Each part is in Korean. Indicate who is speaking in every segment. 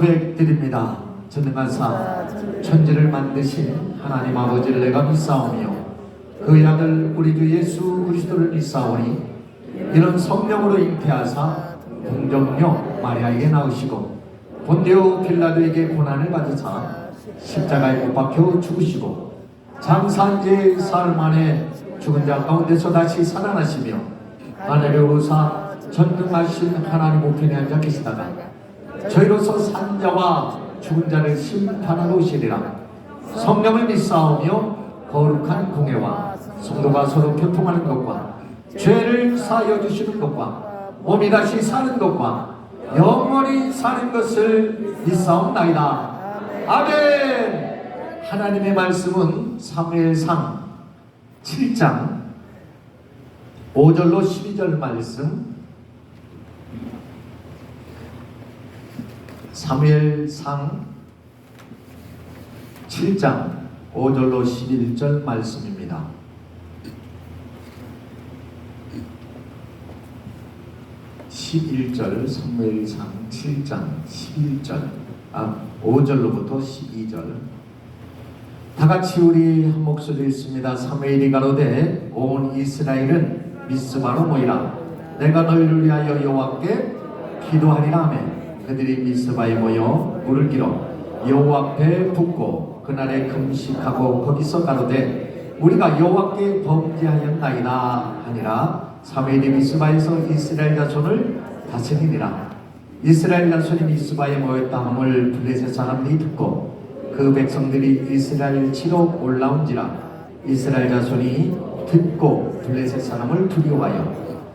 Speaker 1: 고백드립니다. 전능하사 천지를 만드신 하나님 아버지를 내가 믿사오며 그의 아들 우리 주 예수 그리스도를 믿사오니 이런 성령으로 잉태하사 동정녀 마리아에게 낳으시고 본디오 빌라도에게 고난을 받으사 십자가에 못 박혀 죽으시고 장사한 지 사흘 만에 죽은 자 가운데서 다시 살아나시며 하늘에 오르사 전능하신 하나님 우편에 앉아 계시다가 저희로서 산 자와 죽은 자를 심판하러 오시리라. 성령을 믿사오며 거룩한 공회와 성도가 서로 교통하는 것과 죄를 사하여 주시는 것과 몸이 다시 사는 것과 영원히 사는 것을 믿사옵나이다. 아멘. 하나님의 말씀은 사무엘상 7장 5절로 12절 말씀, 사무엘상 7장 5절로 11절 말씀입니다. 사무엘상 7장 11절 5절로부터 12절. 다같이 우리 한 목소리 읽습니다. 사무엘이 가로되 온 이스라엘은 미스바로 모이라. 내가 너희를 위하여 여호와께 기도하리라 하매 그들이 미스바에 모여 물을 길어 여호와 앞에 붓고 그날에 금식하고 거기서 가로되 우리가 여호와께 범죄하였나이다 하니라. 사무엘이 미스바에서 이스라엘 자손을 다스리니라. 이스라엘 자손이 미스바에 모였다 함을 블레셋 사람들이 듣고 그 백성들이 이스라엘 치러 올라온지라. 이스라엘 자손이 듣고 블레셋 사람을 두려워하여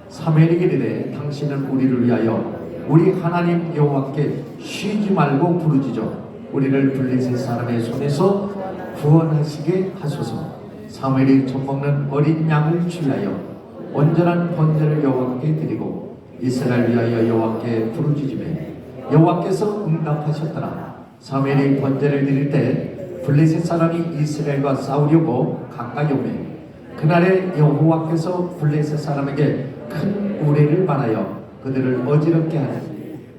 Speaker 1: 사무엘에게 이르되 당신은 우리를 위하여 우리 하나님 여호와께 쉬지 말고 부르짖어 우리를 블레셋 사람의 손에서 구원하시게 하소서. 사무엘이 젖먹는 어린 양을 취하여 온전한 번제를 여호와께 드리고 이스라엘 위하여 여호와께 부르짖으매 여호와께서 응답하셨더라. 사무엘이 번제를 드릴 때 블레셋 사람이 이스라엘과 싸우려고 가까이 오매 그날에 여호와께서 블레셋 사람에게 큰 우레를 말하여 그들을 어지럽게 하니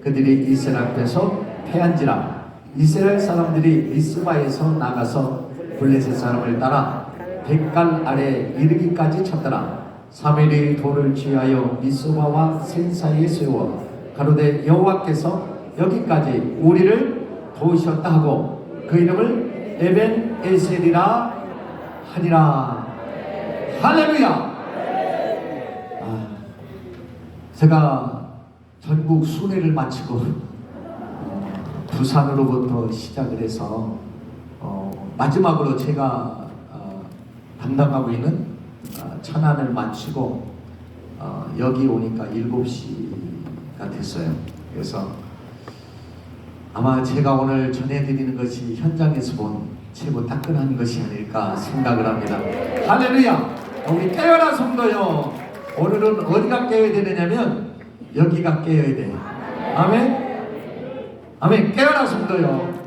Speaker 1: 그들이 이스라엘 앞에서 패한지라. 이스라엘 사람들이 미스바에서 나가서 블레셋 사람을 따라 백갈 아래 이르기까지 쳤더라. 사무엘이 돌을 취하여 미스바와 센 사이에 세워 가로되 여호와께서 여기까지 우리를 도우셨다 하고 그 이름을 에벤 에셀이라 하니라. 할렐루야. 제가 전국 순회를 마치고 부산으로부터 시작을 해서 마지막으로 제가 담당하고 있는 천안을 마치고 여기 오니까 7시가 됐어요. 그래서 아마 제가 오늘 전해드리는 것이 현장에서 본 최고 따끈한 것이 아닐까 생각을 합니다. 할렐루야. 우리 깨어라 성도요. 오늘은 어디가 깨어야 되느냐면 여기가 깨어야 돼요. 아멘. 아멘. 깨어라 성도요.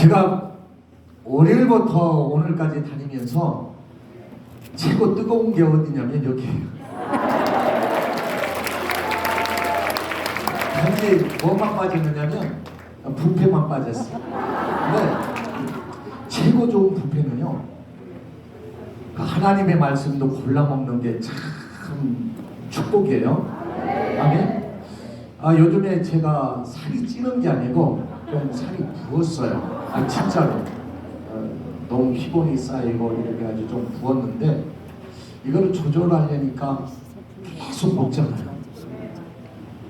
Speaker 1: 제가 월요일부터 오늘까지 다니면서 최고 뜨거운 게 어디냐면 여기예요. 단지 뭐만 빠졌느냐면 부패만 빠졌어요. 근데 최고 좋은 부패는요, 하나님의 말씀도 골라 먹는 게 참 축복이에요. 아멘. 요즘에 제가 살이 찌는 게 아니고 좀 살이 부었어요. 진짜로 너무 피곤이 쌓이고 이렇게 아주 좀 부었는데, 이거를 조절하려니까 계속 먹잖아요.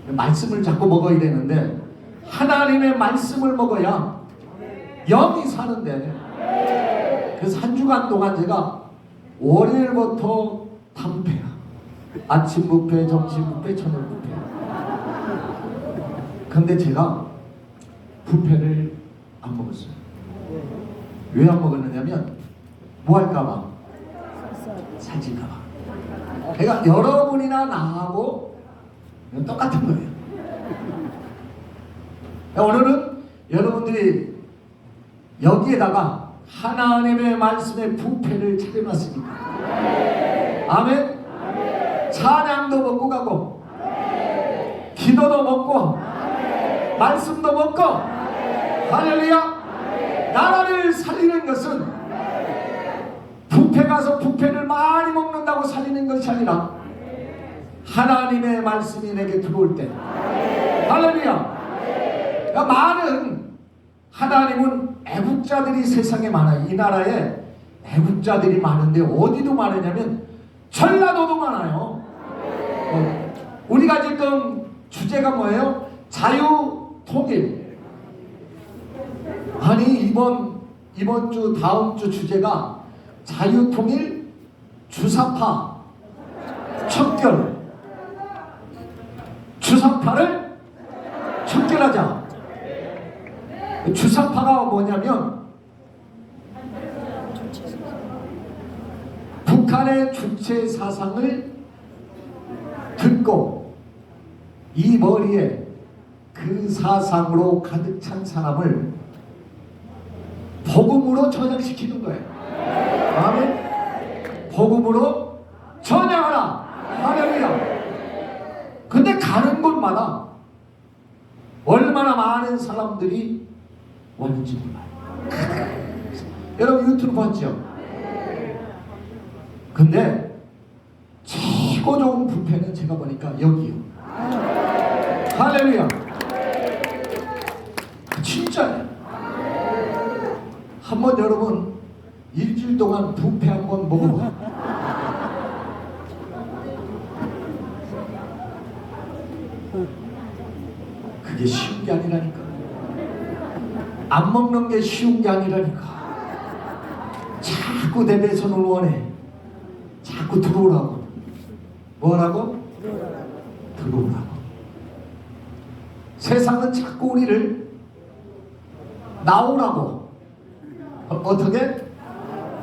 Speaker 1: 말씀을 자꾸 먹어야 되는데 하나님의 말씀을 먹어야 영이 사는데, 그래서 한 주간 동안 제가 월요일부터 단패야. 아침 뷔페, 점심 뷔페, 저녁 뷔페. 근데 제가 뷔페를 안 먹었어요. 왜 안 먹었느냐면 뭐 할까봐, 살찔까봐. 그러니까 여러분이나 나하고 똑같은 거예요. 오늘은 여러분들이 여기에다가 하나님의 말씀의 뷔페를 차려놨으니까, 아멘. 찬양도 먹고 가고, 기도도 먹고, 말씀도 먹고, 할렐루야. 나라를 살리는 것은 뷔페 가서 뷔페를 많이 먹는다고 살리는 것이 아니라 하나님의 말씀이 내게 들어올 때, 할렐루야. 많은, 하나님은 애국자들이 세상에 많아요. 이 나라에 애국자들이 많은데 어디도 많으냐면 전라도도 많아요. 우리가 지금 주제가 뭐예요? 자유통일. 아니 이번 주 다음 주 주제가 자유통일 주사파 척결. 주사파를 척결하자. 주사파가 뭐냐면 북한의 주체 사상을 듣고 이 머리에 그 사상으로 가득 찬 사람을 복음으로 전향시키는 거예요. 아멘. 복음으로 전향하라. 할렐루야. 근데 가는 곳마다 얼마나 많은 사람들이 왔는지 몰라요. 여러분 유튜브 봤죠? 근데 최고 좋은 뷔페는 제가 보니까 여기요. 할렐루야. 진짜요. 한번 여러분 일주일 동안 뷔페 한번 먹어봐. 그게 쉬운 게 아니라니까. 안 먹는 게 쉬운 게 아니라니까. 자꾸 내 배선을 원해. 자꾸 들어오라고. 뭐라고? 들어오라고. 세상은 자꾸 우리를 나오라고. 어떻게?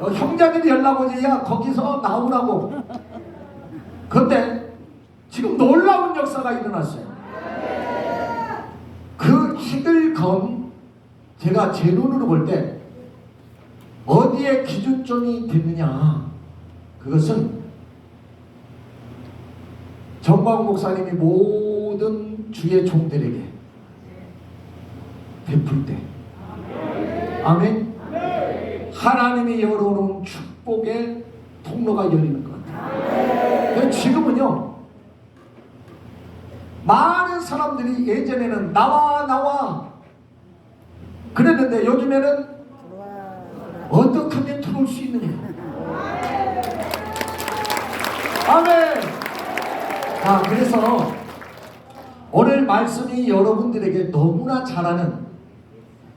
Speaker 1: 형제들이 연락 오지. 야 거기서 나오라고. 그런데 지금 놀라운 역사가 일어났어요. 그 핵을 건 제가 제 눈으로 볼 때 어디에 기준점이 됐느냐, 그것은 정광훈 목사님이 모든 주의 종들에게 베풀 때, 아멘. 하나님이 열어놓은 축복의 통로가 열리는 것 같아요. 지금은요, 많은 사람들이 예전에는 나와 그랬는데 요즘에는 어떻게 하면 들어올 수 있느냐. 아멘. 그래서 오늘 말씀이 여러분들에게 너무나 잘 아는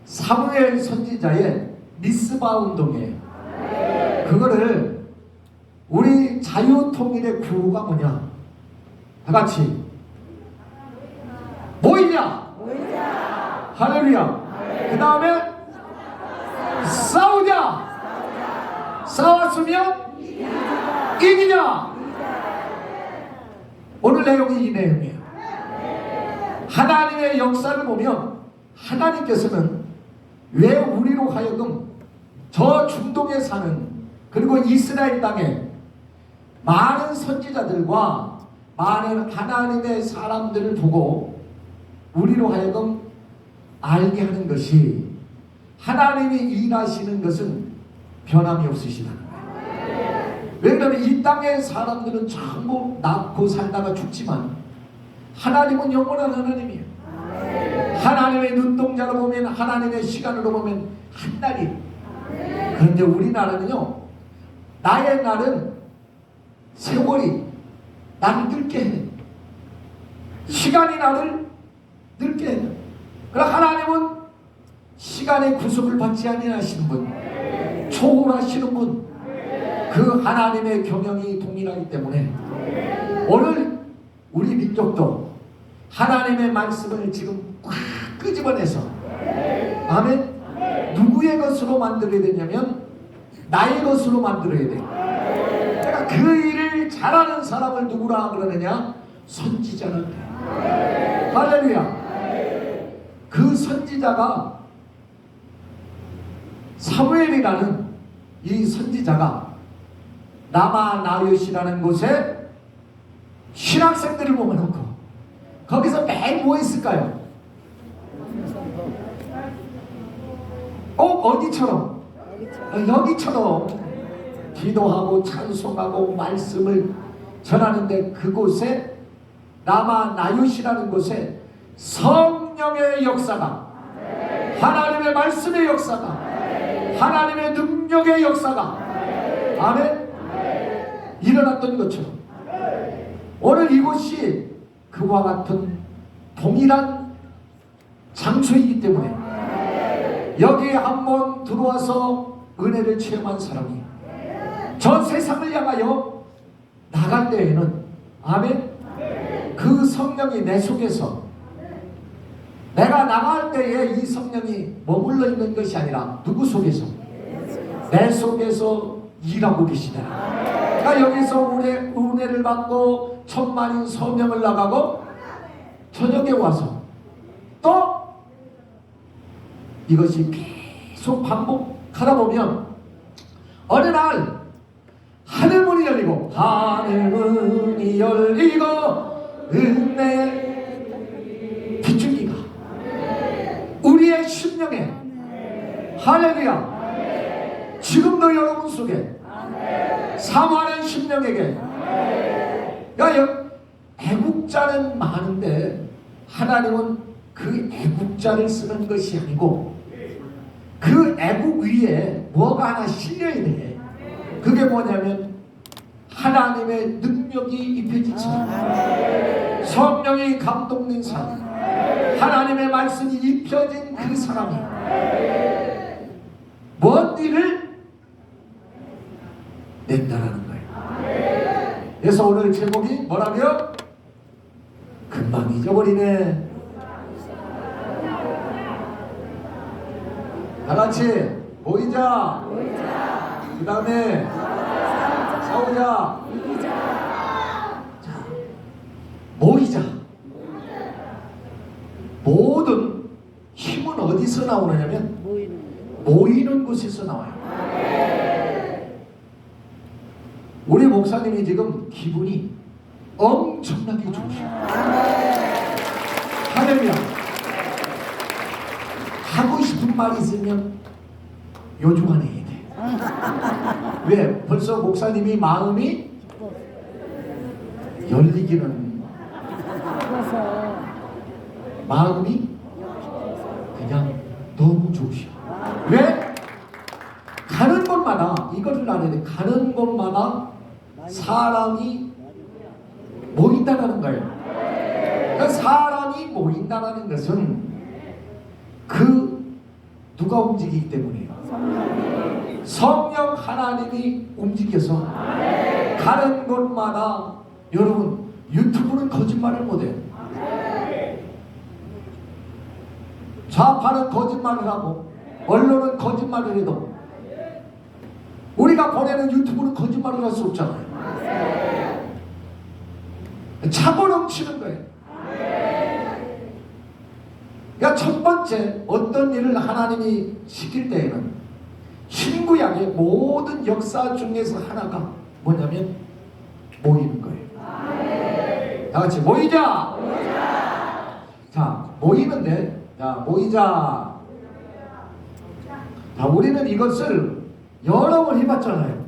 Speaker 1: 사무엘 선지자의 미스바 운동이에요. 그거를 우리 자유통일의 구호가 뭐냐? 다 같이 모이자. 할렐루야. 그 다음에 싸우자. 싸웠으면 이기자. 오늘 내용이 이 내용이에요. 하나님의 역사를 보면 하나님께서는 왜 우리로 하여금 저 중동에 사는, 그리고 이스라엘 땅에 많은 선지자들과 많은 하나님의 사람들을 보고 우리로 하여금 알게 하는 것이, 하나님이 일하시는 것은 변함이 없으시다는 거예요. 왜냐하면 이 땅의 사람들은 전부 낳고 살다가 죽지만 하나님은 영원한 하나님이에요. 하나님의 눈동자로 보면, 하나님의 시간으로 보면 한 날이. 그런데 우리나라는요, 나의 날은 세월이 나를 늙게 해. 시간이 나를 늙게 해. 그러나 하나님은 시간의 구속을 받지 아니하시는 분, 초월하시는 분, 그 하나님의 경영이 동일하기 때문에 오늘 우리 민족도 하나님의 말씀을 지금 꽉 끄집어내서, 아멘, 누구의 것으로 만들어야 되냐면 나의 것으로 만들어야 돼. 그러니까 그 일을 잘하는 사람을 누구라 그러느냐? 선지자는 돼. 할렐루야. 그 선지자가, 사무엘이라는 이 선지자가 라마 나요시라는 곳에 신학생들을 모아놓고 거기서 매일 뭐 했을까요? 어디처럼? 여기처럼 기도하고 찬송하고 말씀을 전하는데, 그곳에 라마 나요시라는 곳에 성령의 역사가, 하나님의 말씀의 역사가, 하나님의 능력의 역사가, 아멘, 일어났던 것처럼 오늘 이곳이 그와 같은 동일한 장소이기 때문에 여기에 한번 들어와서 은혜를 체험한 사람이 전 세상을 향하여 나갈 때에는, 아멘, 그 성령이 내 속에서, 내가 나갈 때에 이 성령이 머물러 있는 것이 아니라 누구 속에서? 내 속에서 일하고 계시다. 그러니까 여기서 은혜를 받고 천만인 서명을 나가고 저녁에 와서 또 이것이 계속 반복하다 보면 어느 날 하늘문이 열리고, 하늘문이 열리고 은혜 비추기가 우리의 심령에, 할렐루야, 지금도 여러분 속에 사모하는 심령에게, 애국자는 많은데 하나님은 그 애국자를 쓰는 것이 아니고 그 애국 위에 뭐가 하나 실려야 돼. 그게 뭐냐면 하나님의 능력이 입혀진 사람, 성령이 감동된 사람, 하나님의 말씀이 입혀진 그 사람이 뭔 일을 낸다라는 거예요. 그래서 오늘 제목이 뭐라고요? 금방 잊어버리네. 다 같이 모이자. 그 다음에 싸우자. 자, 모이자. 모든 힘은 어디서 나오느냐면 모이는 곳에서 나와요. 우리 목사님이 지금 기분이 엄청나게 좋으셔. 할렐루야. 하고 싶은 말이 있으면 요즘 안에 해야 돼. 왜? 벌써 목사님이 마음이 열리기는 마음이 그냥 너무 좋으셔. 왜? 가는 곳마다 이것을 알아야 돼. 가는 곳마다 사람이 모인다는 거예요. 그 사람이 모인다는 것은 그 누가 움직이기 때문이에요. 성령 하나님이 움직여서 가는 곳마다. 여러분, 유튜브는 거짓말을 못해요. 좌파는 거짓말을 하고 언론은 거짓말을 해도 우리가 보내는 유튜브는 거짓말을 할 수 없잖아요. 차고 넘치는 거예요. 그러니까 첫 번째 어떤 일을 하나님이 시킬 때에는 신구약의 모든 역사 중에서 하나가 뭐냐면 모이는 거예요. 다 같이 모이자. 자, 모이는데, 자, 모이자. 자, 우리는 이것을 여러 번 해봤잖아요.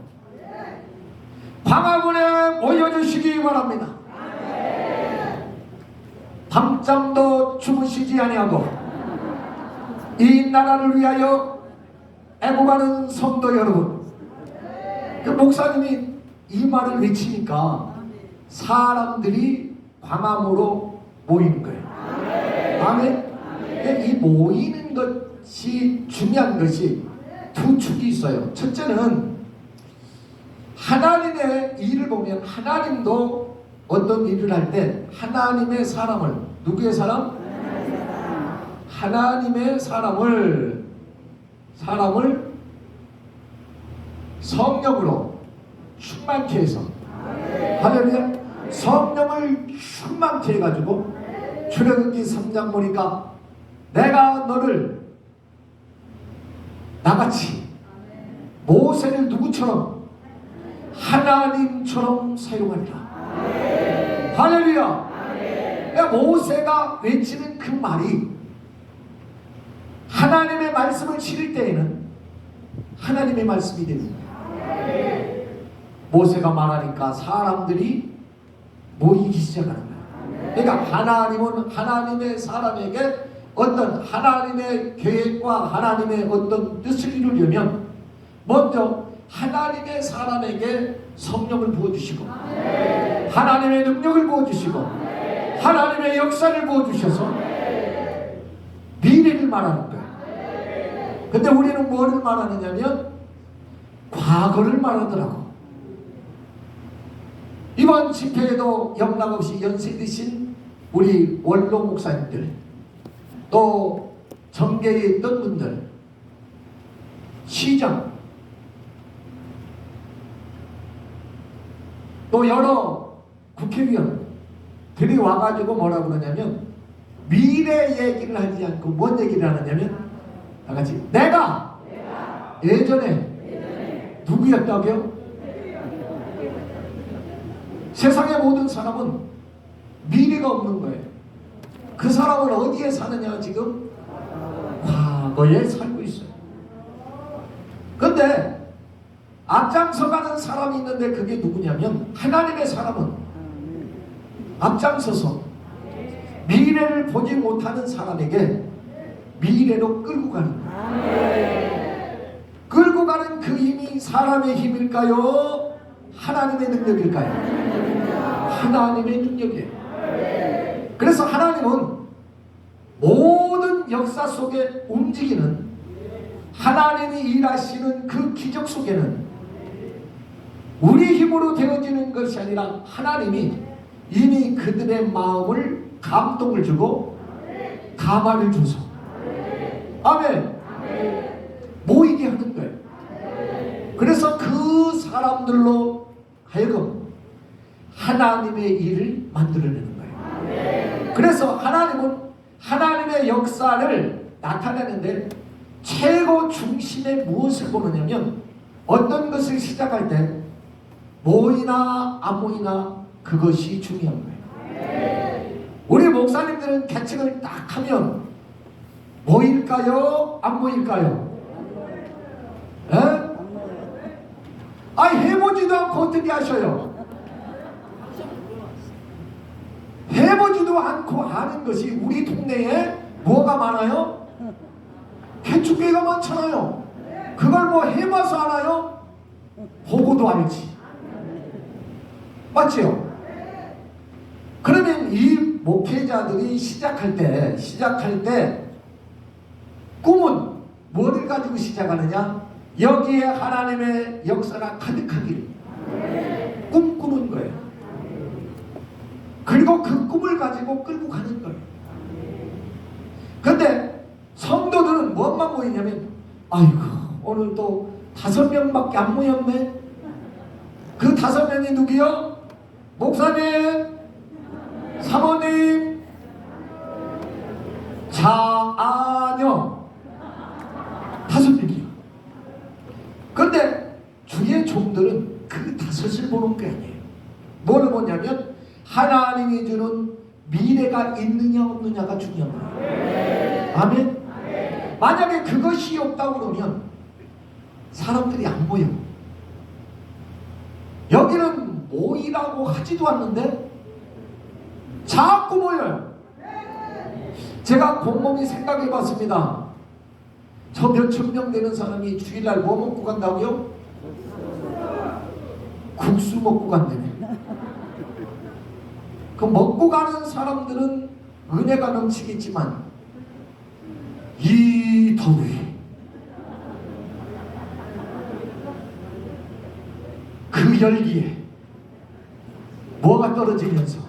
Speaker 1: 광화문에 모여주시기 바랍니다. 밤잠도 주무시지 아니하고 이 나라를 위하여 애국하는 성도 여러분, 그 목사님이 이 말을 외치니까 사람들이 광화문으로 모이는 거예요. 아멘. 이 모이는 것이 중요한 것이 두 축이 있어요. 첫째는 하나님의 일을 보면 하나님도 어떤 일을 할 때 하나님의 사람을, 누구의 사람? 하나님의 사람을 성령으로 충만케 해서, 할렐루야, 성령을 충만케 해가지고 출애굽기 3장 보니까 내가 너를 나같이 모세를 누구처럼? 하나님처럼 사용하리라. 할렐루야. 모세가 외치는 그 말이 하나님의 말씀을 실을 때에는 하나님의 말씀이 됩니다. 모세가 말하니까 사람들이 모이기 시작하는 거예요. 그러니까 하나님은 하나님의 사람에게 어떤 하나님의 계획과 하나님의 어떤 뜻을 이루려면 먼저 하나님의 사람에게 성령을 부어주시고 하나님의 능력을 부어주시고 하나님의 역사를 부어주셔서 미래를 말하는 거예요. 근데 우리는 뭐를 말하느냐면 과거를 말하더라고. 이번 집회에도 영락없이 연세 드신 우리 원로 목사님들, 또 정계에 있던 분들, 시장, 또 여러 국회의원들이 와가지고 뭐라고 그러냐면 미래 얘기를 하지 않고 뭔 얘기를 하느냐면 다같이 내가 예전에 누구였다고요? 세상의 모든 사람은 미래가 없는 거예요. 그 사람은 어디에 사느냐? 지금 과거에 살고 있어요. 근데 앞장서 가는 사람이 있는데 그게 누구냐면 하나님의 사람은 앞장서서 미래를 보지 못하는 사람에게 미래로 끌고 가는 거예요. 끌고 가는 그 힘이 사람의 힘일까요? 하나님의 능력일까요? 하나님의 능력이에요. 그래서 하나님은 모든 역사 속에 움직이는 하나님이 일하시는 그 기적 속에는 우리 힘으로 되어지는 것이 아니라 하나님이 이미 그들의 마음을 감동을 주고 가마를 줘서 아멘 모이게 하는 거예요. 그래서 그 사람들로 하여금 하나님의 일을 만들어내는 거예요. 그래서 하나님은 하나님의 역사를 나타내는데 최고 중심에 무엇을 보느냐면 어떤 것을 시작할 때 모이나 안 모이나 그것이 중요한 거예요. 우리 목사님들은 계책을 딱 하면 모일까요? 안 모일까요? 에? 아니 해보지도 않고 어떻게 하셔요? 해보지도 않고 하는 것이 우리 동네에 뭐가 많아요? 개축교회가 많잖아요. 그걸 뭐 해봐서 알아요? 보고도 알지. 맞지요? 그러면 이 목회자들이 시작할 때 꿈은 뭐를 가지고 시작하느냐? 여기에 하나님의 역사가 가득하기를 꿈꾸는 거예요. 그리고 그 꿈을 가지고 끌고 가는 거예요. 근데 성도들은 뭐만 모이냐면 아이고 오늘 또 5명밖에 안 모였네. 그 5명이 누구요? 목사님, 사모님, 자아녀 5명이요. 근데 주의 종들은 그 5을 보는 게 아니에요. 뭘 보냐면 하나님이 주는 미래가 있느냐 없느냐가 중요한 거예요. 아멘. 만약에 그것이 없다고 그러면 사람들이 안 모여. 여기는 모이라고 하지도 않는데 자꾸 모여요. 제가 곰곰이 생각해 봤습니다. 저 몇천 명 되는 사람이 주일날 뭐 먹고 간다고요? 국수 먹고 간다네. 그 먹고 가는 사람들은 은혜가 넘치겠지만 이 더위 그 열기에 뭐가 떨어지면서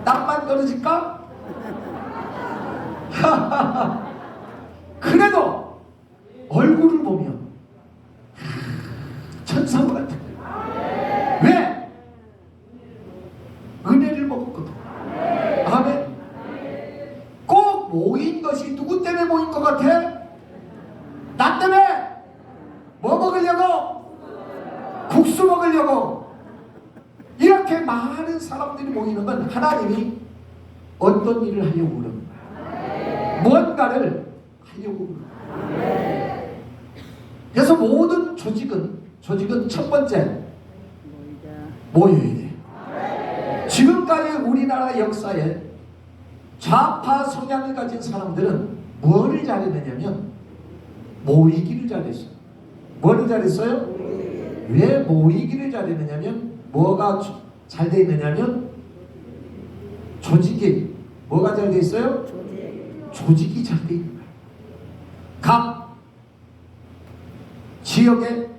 Speaker 1: 땀만 떨어질까? 그래도 얼굴을 보면 천사와 같은 거예요. 왜? 은혜를 먹었거든. 아멘. 꼭 모인 것이 누구 때문에 모인 것 같아? 나 때문에. 뭐 먹으려고? 국수 먹으려고. 이렇게 많은 사람들이 모이는 건 하나님이 어떤 일을 하려고 그러는 거야. 뭔가를 하려고 그러는 거야. 그래서 모든 조직은 첫 번째 모여야 돼. 지금까지 우리나라 역사에 좌파 성향을 가진 사람들은 뭐를 잘했느냐면 모이기를 잘했어요. 뭐를 잘했어요? 왜 모이기를 잘했느냐면 뭐가 잘 돼 있느냐면 조직이 뭐가 잘 돼 있어요? 조직이 잘 돼 있는 거예요. 각 지역에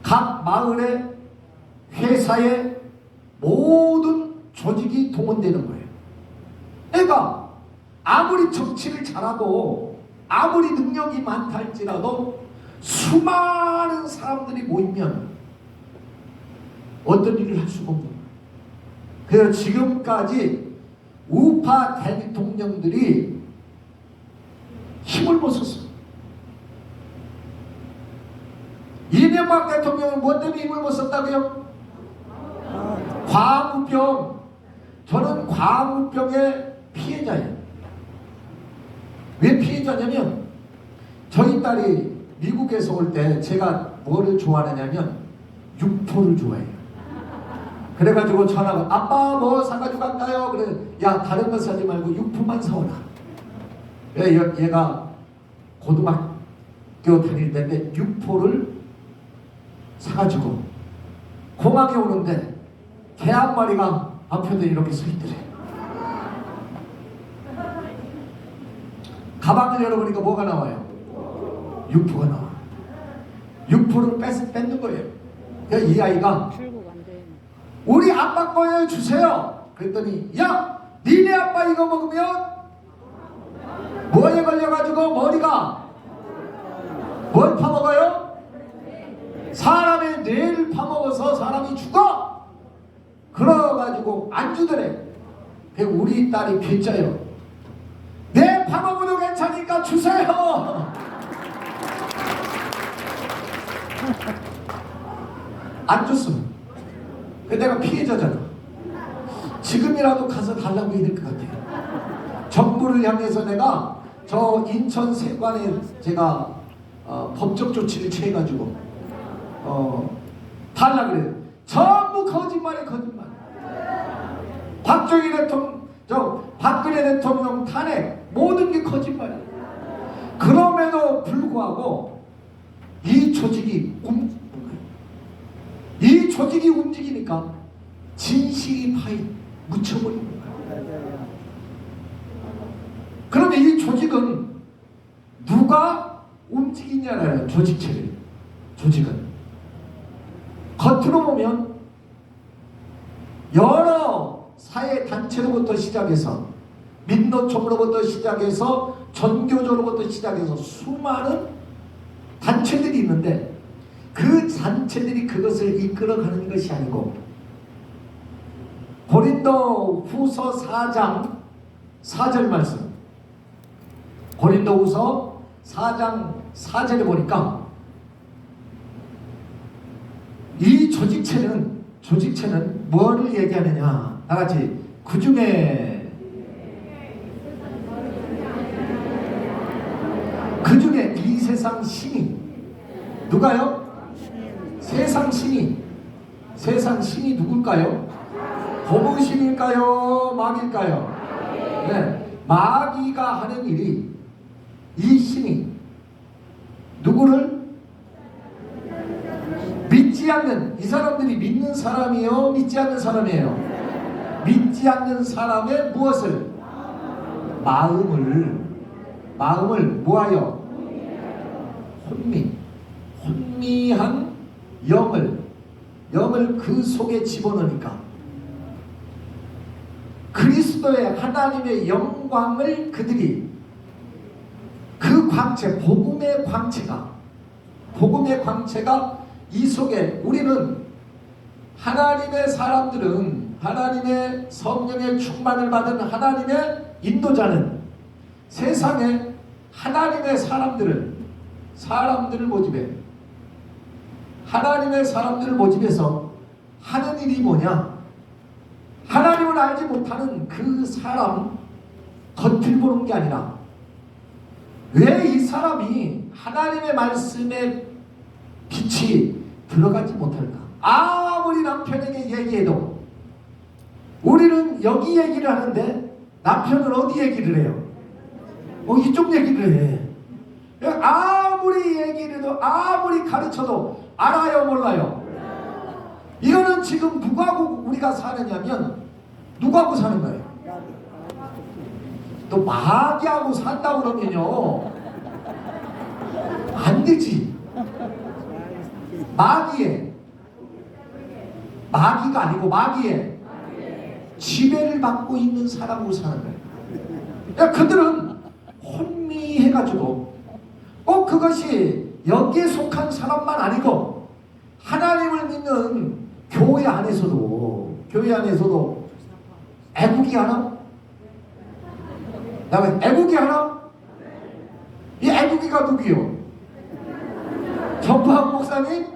Speaker 1: 각 마을에 회사에 모든 조직이 동원되는 거예요. 그러니까 아무리 정치를 잘하고 아무리 능력이 많다 할지라도 수많은 사람들이 모이면 어떤 일을 할 수가 없는 거예요. 그래서 지금까지 우파 대통령들이 힘을 못 썼어요. 이명박 대통령은 뭐 때문에 힘을 못 썼다고요? 광우병. 저는 광우병의 피해자예요. 왜 피해자냐면 저희 딸이 미국에서 올 때 제가 뭐를 좋아하냐면 육포를 좋아해요. 그래가지고 전화가 아빠 뭐 사가지고 갈까요? 그래 야 다른 거 사지 말고 육포만 사오라. 얘가 고등학교 다닐 때인데 육포를 사가지고 공항에 오는데 개 한 마리가 앞편에 이렇게 서 있더래. 가방을 열어보니까 뭐가 나와요? 육포가 나와. 육포를 뺏는 거예요. 그러니까 이 아이가 우리 아빠 거에 주세요. 그랬더니 야 니네 아빠 이거 먹으면 뭐에 걸려가지고 머리가 뭘 파먹어요? 사람의 뇌를 파먹어서 사람이 죽어. 그래가지고 안 주더래. 우리 딸이 괴짜요. 내 파먹어도 괜찮으니까 주세요. 안 줬어. 내가 피해자잖아. 지금이라도 가서 달라고 해야 될 것 같아요. 정부를 향해서 내가 저 인천 세관에 제가 법적 조치를 취해가지고 달라 그래요. 전부 거짓말에 거짓말. 박정희 대통령, 박근혜 대통령 탄핵 모든 게 거짓말이에요. 그럼에도 불구하고 이 조직이 움직이니까 진실이 묻혀버리는 거예요. 그러면 이 조직은 누가 움직이냐는 조직체를. 조직은 겉으로 보면 여러 사회 단체로부터 시작해서 민노총으로부터 시작해서 전교조로부터 시작해서 수많은 단체들이 있는데 그 단체들이 그것을 이끌어가는 것이 아니고 고린도 후서 4장 4절 말씀, 고린도 후서 4장 4절에 보니까 이 조직체는 뭐를 얘기하느냐. 다같이 그 중에 이 세상 신이 누가요? 세상 신이 누굴까요? 고무신일까요? 마귀일까요? 네, 마귀가 하는 일이 이 신이 누구를 믿지 않는, 이 사람들이 믿는 사람이요 믿지 않는 사람이에요? 믿지 않는 사람의 무엇을? 마음을 뭐하여? 혼미한 영을 그 속에 집어넣으니까 그리스도의 하나님의 영광을 그들이 그 광채, 복음의 광채가 이 속에, 우리는 하나님의 사람들은, 하나님의 성령의 충만을 받은 하나님의 인도자는 세상에 하나님의 사람들을 모집해. 하나님의 사람들을 모집해서 하는 일이 뭐냐? 하나님을 알지 못하는 그 사람 겉을 보는 게 아니라 왜 이 사람이 하나님의 말씀에 빛이 들어가지 못할까? 아무리 남편에게 얘기해도, 우리는 여기 얘기를 하는데 남편은 어디 얘기를 해요? 이쪽 얘기를 해. 아무리 얘기를 해도, 아무리 가르쳐도 알아요 몰라요? 이거는 지금 누구하고 우리가 사느냐면 누구하고 사는 거예요? 또 마귀하고 산다고 그러면요 안 되지. 마귀가 아니고 마귀의 지배를 받고 있는 사람으로 사는 거예요. 그러니까 그들은 혼미해가지고 꼭 그것이 여기에 속한 사람만 아니고 하나님을 믿는 교회 안에서도 애국이 하나? 애국이 하나? 이 애국이가 누구요? 전파학 목사님?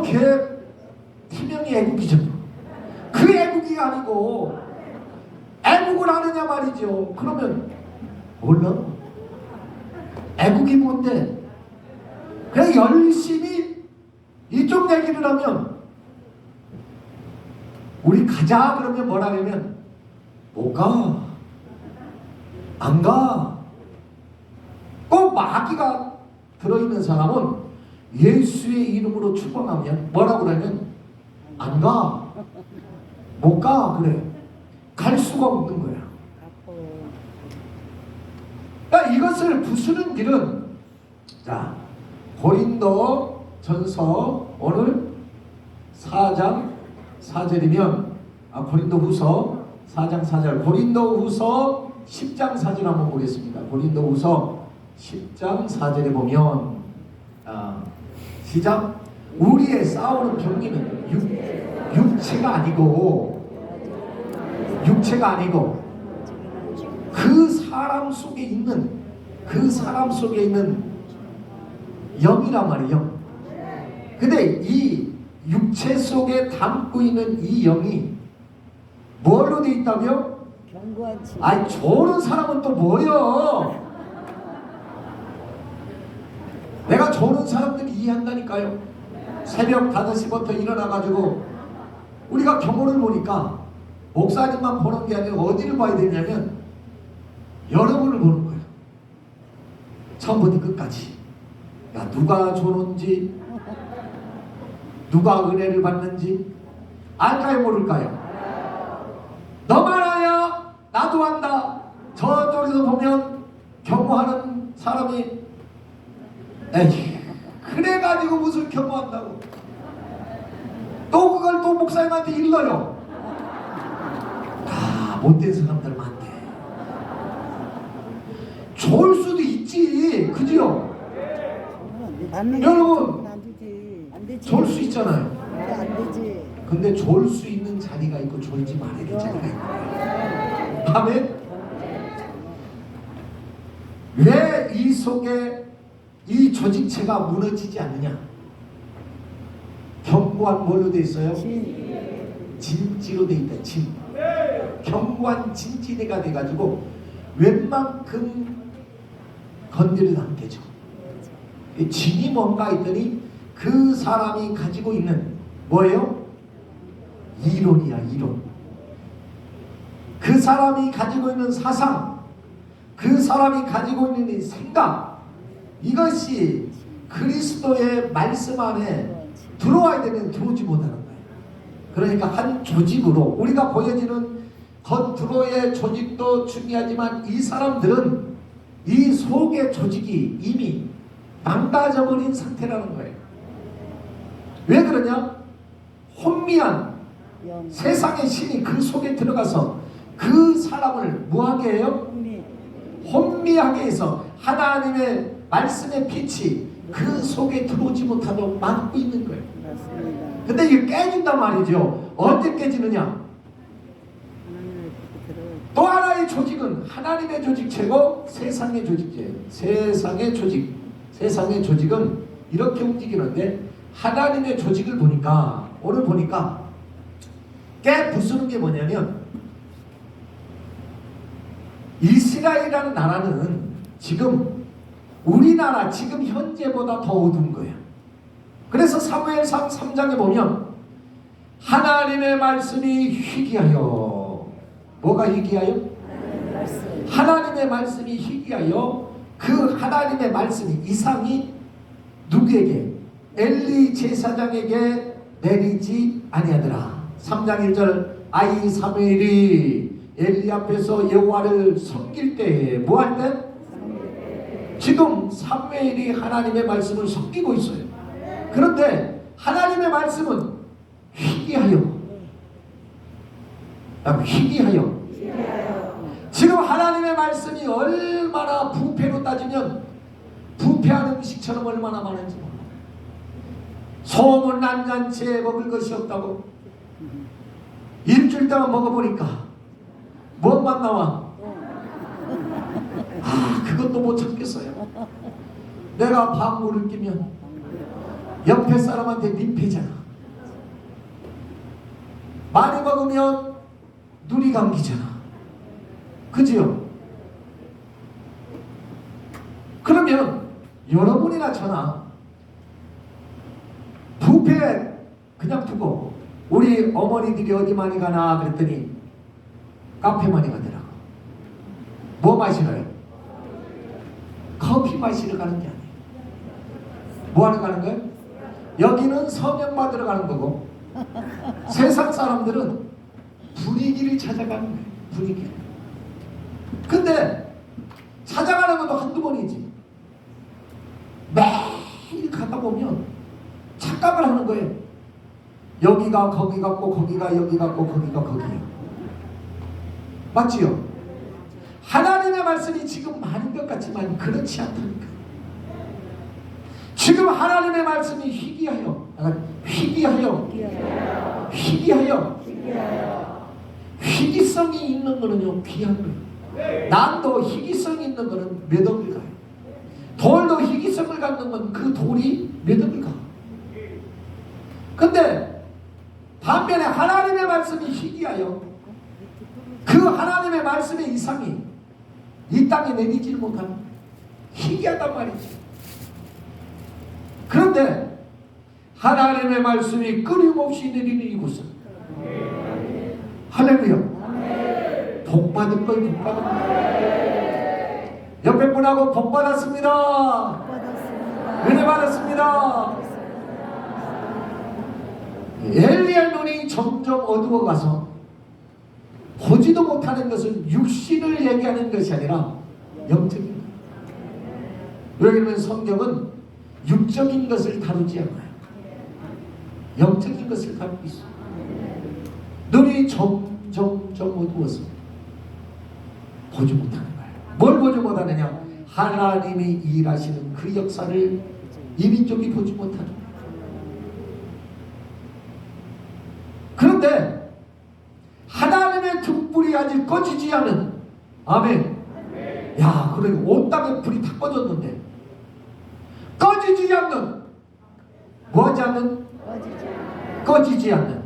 Speaker 1: 걔 팀명이 애국이죠. 그 애국이 아니고 애국을 하느냐 말이죠. 그러면 몰라? 애국이 뭔데? 그냥 열심히 이쪽 얘기를 하면 우리 가자 그러면 뭐라 그러면 못 가. 안 가. 꼭 마귀가 들어있는 사람은 예수의 이름으로 축복하면 뭐라고 그러면 안 가. 못 가. 그래. 갈 수가 없는 거야. 그러니까 이것을 부수는 길은 자 고린도 전서 오늘 4장 4절이면 고린도 후서 4장 4절 고린도 후서 10장 4절 한번 보겠습니다. 고린도 후서 10장 4절에 보면 시작. 우리의 싸우는 경기는 육체가 아니고 그 사람 속에 있는 영이란 말이에요. 근데 이 육체 속에 담고 있는 이 영이 뭘로 돼 있다며? 아니 조는 사람은 또 뭐요? 내가 조는 사람들이 이해한다니까요. 새벽 5시부터 일어나가지고 우리가 경호를 보니까 목사님만 보는 게 아니라 어디를 봐야 되냐면 여러분을 보는 거예요. 처음부터 끝까지. 야, 누가 조는지, 누가 은혜를 받는지 알까요, 모를까요? 너만 알아야 나도 안다. 저쪽에서 보면 경호하는 사람이 에이, 그래가지고 무슨 경호한다고. 또 그걸 또 목사님한테 일러요. 다 못된 사람들 많대. 좋을 수도 있지, 그죠? 여러분, 좋을 수 있잖아요. 근데 좋을 수 있는 자리가 있고 좋지 말아야 될 자리가 있는 거예요. 아멘? 왜 이 속에 이 조직체가 무너지지 않느냐? 견고한 뭘로 돼 있어요? 진지로 돼 있다. 진. 견고한 진지대가 돼가지고 웬만큼 건드려도 안 되죠. 진이 뭔가 했더니 그 사람이 가지고 있는 뭐예요? 이론이야, 이론. 그 사람이 가지고 있는 사상, 그 사람이 가지고 있는 생각, 이것이 그리스도의 말씀 안에 들어와야 되는 들어오지 못하는 거예요. 그러니까 한 조직으로 우리가 보여지는 겉으로의 조직도 중요하지만 이 사람들은 이 속의 조직이 이미 망가져버린 상태라는 거예요. 왜 그러냐? 혼미한 세상의 신이 그 속에 들어가서 그 사람을 뭐하게 해요? 혼미하게 해서 하나님의 말씀의 빛이 그 속에 들어오지 못하도록 막고 있는 거예요. 근데 이게 깨진단 말이죠. 언제 깨지느냐? 또 하나의 조직은 하나님의 조직체고 세상의 조직체예요. 세상의 조직은 이렇게 움직이는데 하나님의 조직을 보니까 오늘 보니까 깨 부수는 게 뭐냐면 이스라엘이라는 나라는 지금 우리나라 지금 현재보다 더 어두운 거예요. 그래서 사무엘상 3장에 보면 하나님의 말씀이 희귀하여 뭐가 희귀하여? 하나님의 말씀이 희귀하여 그 하나님의 말씀이 이상이 누구에게? 엘리 제사장에게 내리지 아니하더라. 3장 1절 아이 사무엘이 엘리 앞에서 여호와를 섬길 때에 뭐 할 때? 지금 사무엘이 하나님의 말씀을 섬기고 있어요. 그런데 하나님의 말씀은 희귀하여 지금 하나님의 말씀이 얼마나 부패로 따지면 부패한 음식처럼 얼마나 많은지 몰라. 소문 난 잔치에 먹을 것이 없다고 일주일 동안 먹어보니까 뭐만 나와? 그것도 못 참겠어요. 내가 방구를 끼면 옆에 사람한테 민폐잖아. 많이 먹으면 눈이 감기잖아. 그지요? 그러면 여러분이나 저나 부패 그냥 두고 우리 어머니들이 어디 많이 가나 그랬더니 카페 많이 가더라고. 뭐 마시러요? 커피 마시러 가는 게 아니에요. 뭐 하러 가는 거예요? 여기는 성령 받으러 가는 거고 세상 사람들은 분위기를 찾아가는 거예요. 분위기. 근데 찾아가는 것도 한두 번이지. 매일 가다 보면 착각을 하는 거예요. 여기가 거기 같고 거기가 여기 같고 거기가 거기예요. 맞지요? 하나님의 말씀이 지금 많은 것 같지만 그렇지 않다니까. 지금 하나님의 말씀이 희귀하여 희귀성이 있는 거는요 귀한 거예요. 난도 희귀성이 있는 거는 몇 억을 가요. 돌도 희귀성을 갖는 건 그 돌이 몇 억을 가. 근데 반면에 하나님의 말씀이 희귀하여 그 하나님의 말씀의 이상이 이 땅에 내리질 못하는 희귀하단 말이지. 그런데 하나님의 말씀이 끊임없이 내리는 이곳은 할렐루야 복 받은 걸 복 받은 걸 옆에 분하고 복 받았습니다. 은혜 받았습니다. 엘리야의 눈이 점점 어두워가서 보지도 못하는 것은 육신을 얘기하는 것이 아니라 영적인 것. 왜냐하면 성경은 육적인 것을 다루지 않아요. 영적인 것을 다루고 있어요. 눈이 점점 어두워서 보지 못하는 거예요. 뭘 보지 못하느냐? 하나님이 일하시는 그 역사를 이 민족이 보지 못하는 거예요. 그런데 하나님의 등불이 아직 꺼지지 않은 아멘. 야, 그래 온 땅에 불이 다 꺼졌는데 꺼지지 않는 뭐하지 않는 꺼지지 않는.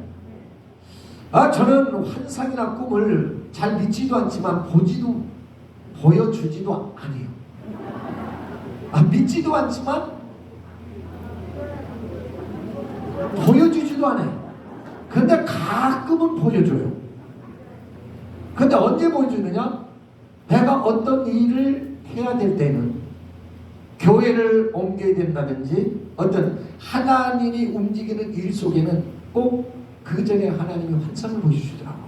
Speaker 1: 저는 환상이나 꿈을 잘 믿지도 않지만 보여주지도 않아요. 믿지도 않지만 보여주지도 않아요. 근데 가끔은 보여줘요. 근데 언제 보여주느냐? 내가 어떤 일을 해야 될 때는 교회를 옮겨야 된다든지 어떤 하나님이 움직이는 일 속에는 꼭 그 전에 하나님이 환상을 보여주시더라고요.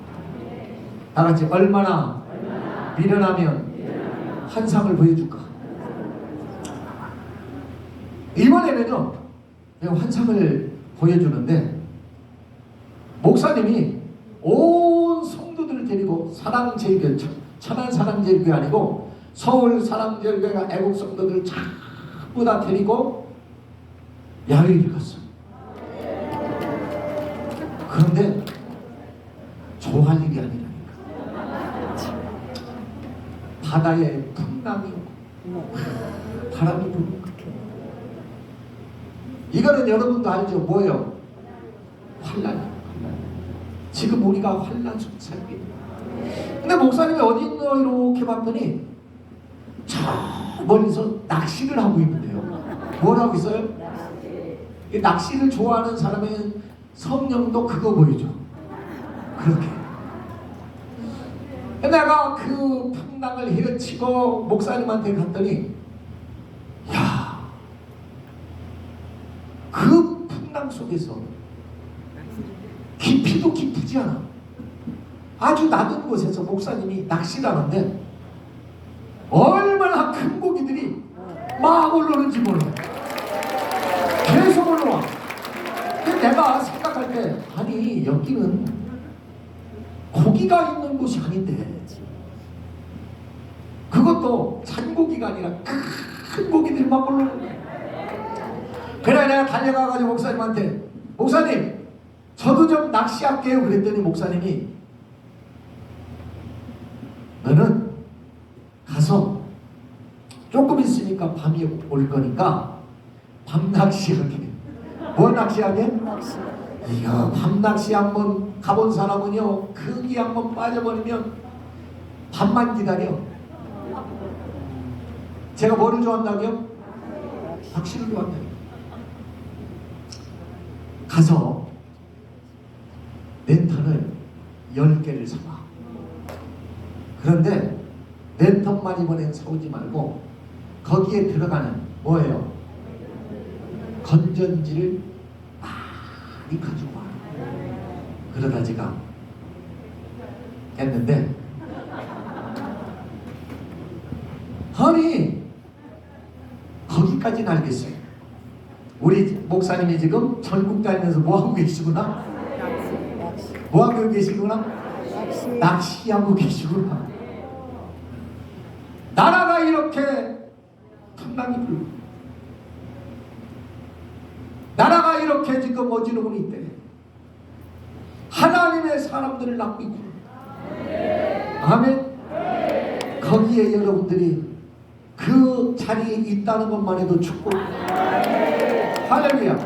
Speaker 1: 다 같이 얼마나 미련하면 환상을 보여줄까? 이번에는요 환상을 보여주는데 목사님이 온 성도들을 데리고 사랑제일교회, 천안사랑제일교회 아니고 서울 사랑제일교회가 애국 성도들 전부 다 데리고 야외를 갔어요. 그런데 좋아할 일이 아니라니까. 바다에 풍랑이 오고 바람이 불고. 이거는 여러분도 알죠? 뭐예요? 환란이에요. 지금 우리가 환란 속에 살고 있는. 근데 목사님이 어디 있나 이렇게 봤더니 저 멀리서 낚시를 하고 있는데요. 뭘 하고 있어요? 낚시를 좋아하는 사람의 성령도 그거 보이죠. 그렇게. 내가 그 풍랑을 헤엄치고 목사님한테 갔더니 야, 그 풍랑 속에서 깊이도 깊지 않아. 아주 낮은 곳에서 목사님이 낚시를 하는데 얼마나 큰 고기들이 막 올라오는지 몰라. 계속 올라와. 근데 내가 생각할 때 아니 여기는 고기가 있는 곳이 아닌데 그것도 잔고기가 아니라 큰 고기들이 막 올라오는 거야. 그래 내가 달려가가지고 목사님한테 목사님 저도 좀 낚시할게요 그랬더니 목사님이 너는 가서 조금 있으니까 밤이 올 거니까 밤 낚시하게. 뭐 낚시하게? 이거 밤 낚시 한번 가본 사람은요 거기 한번 빠져버리면 밤만 기다려. 제가 뭐를 좋아한다고요? 낚시를 좋아한다고요. 가서 랜턴을 10개를 사와. 그런데 랜턴만 이번엔 사오지 말고 거기에 들어가는 뭐예요? 건전지를 많이 가지고 와. 그러다 제가 했는데, 아니 거기까지는 알겠어요. 우리 목사님이 지금 전국 다니면서 뭐하고 계시구나? 뭐하고 계시구나? 낚시하고 계시구나. 나라가 이렇게 풍랑이 불고, 나라가 이렇게 지금 어지러운 이때 하나님의 사람들을 낚이고, 아멘. 거기에 여러분들이 그 자리에 있다는 것만 해도 축복. 할렐루야.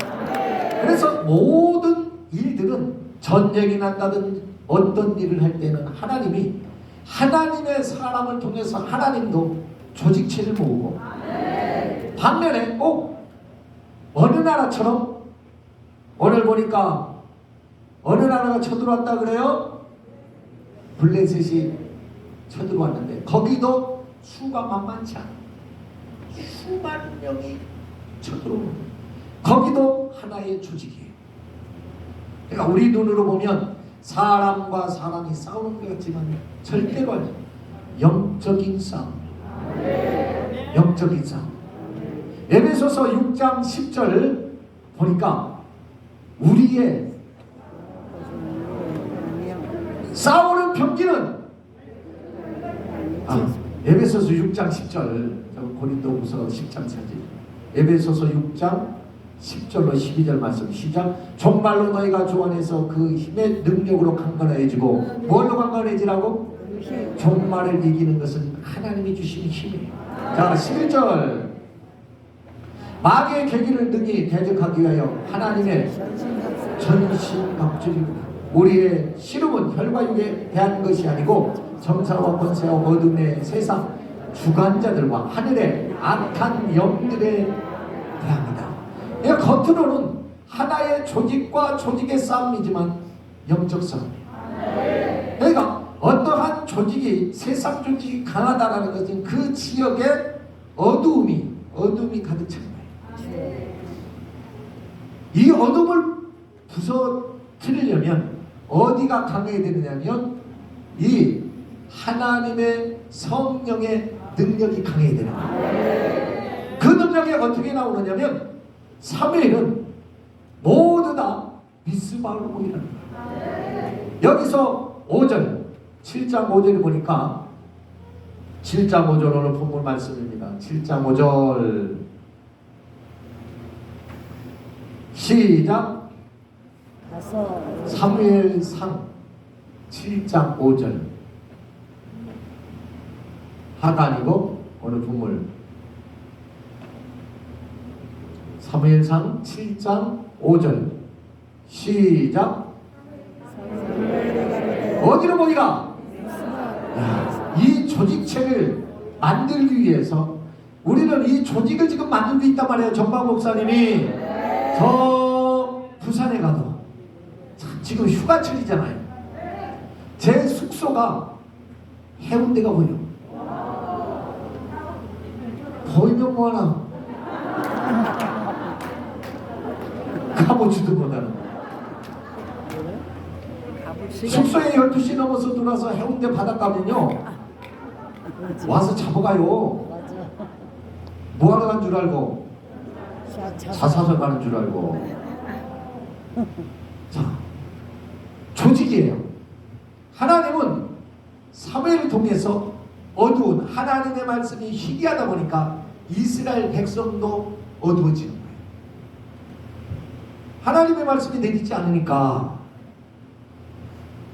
Speaker 1: 그래서 모든 일들은 전쟁이 난다든 어떤 일을 할 때는 하나님이 하나님의 사람을 통해서 하나님도 조직체를 모으고, 반면에 꼭 어느 나라처럼 오늘 보니까 어느 나라가 쳐들어왔다 그래요? 블레셋이 쳐들어왔는데 거기도 수가 만만치 않아. 수만 명이 쳐들어오는, 거기도 하나의 조직이에요. 그러니까 우리 눈으로 보면 사람과 사람이 싸우는 것 같지만 절대로 아니에요. 영적인 싸움. 영적인 싸움. 에베소서 6장 10절 보니까 우리의 싸우는 병기는, 에베소서 6장 10절, 고린도후서 10장 4절, 에베소서 6장 10절로 12절 말씀 시작. 정말로 너희가 주 안에서 그 힘의 능력으로 강건해지고, 뭘로 강건해지라고? 종말을 이기는 것은 하나님이 주신 힘이에요. 자, 11절. 마귀의 계기를 능히 대적하기 위하여 하나님의 전신갑주리고, 우리의 씨름은 혈과 육에 대한 것이 아니고 정사와 권세와 어둠의 세상 주관자들과 하늘의 악한 영들에 대합니다. 그러니까 겉으로는 하나의 조직과 조직의 싸움이지만 영적 싸움이에요. 그러니까 어떠한 조직이, 세상 조직이 강하다는 것은 그 지역에 어두움이 가득 찬 거예요. 이 어둠을 부서뜨리려면 어디가 강해야 되느냐면 이 하나님의 성령의 능력이 강해야 되는 거예요. 그 능력이 어떻게 나오느냐면 사무엘은 모두 다 미스바로 모이라는 거예요. 여기서 5절, 7장 5절을 보니까 7장 5절 오늘 본문 말씀입니다. 7장 5절 시작. 사무엘상 7장 5절 하가 아니고 오늘 본문 사무엘상 7장 5절 시작. 어디로 모이라? 이 조직체를 만들기 위해서 우리는 이 조직을 지금 만들고 있단 말이에요. 정박 목사님이 저 부산에 가도 지금 휴가철이잖아요. 제 숙소가 해운대가 보여. 보이면 뭐하나 가보지도 못하는. 숙소에 12시 넘어서 들어와서 해운대 바닷가 가면요 와서 잡아가요. 뭐하러 간 줄 알고? 자사서 가는 줄 알고. 자, 조직이에요. 하나님은 사무엘을 통해서 어두운 하나님의 말씀이 희귀하다 보니까 이스라엘 백성도 어두워지는 거예요. 하나님의 말씀이 내리지 않으니까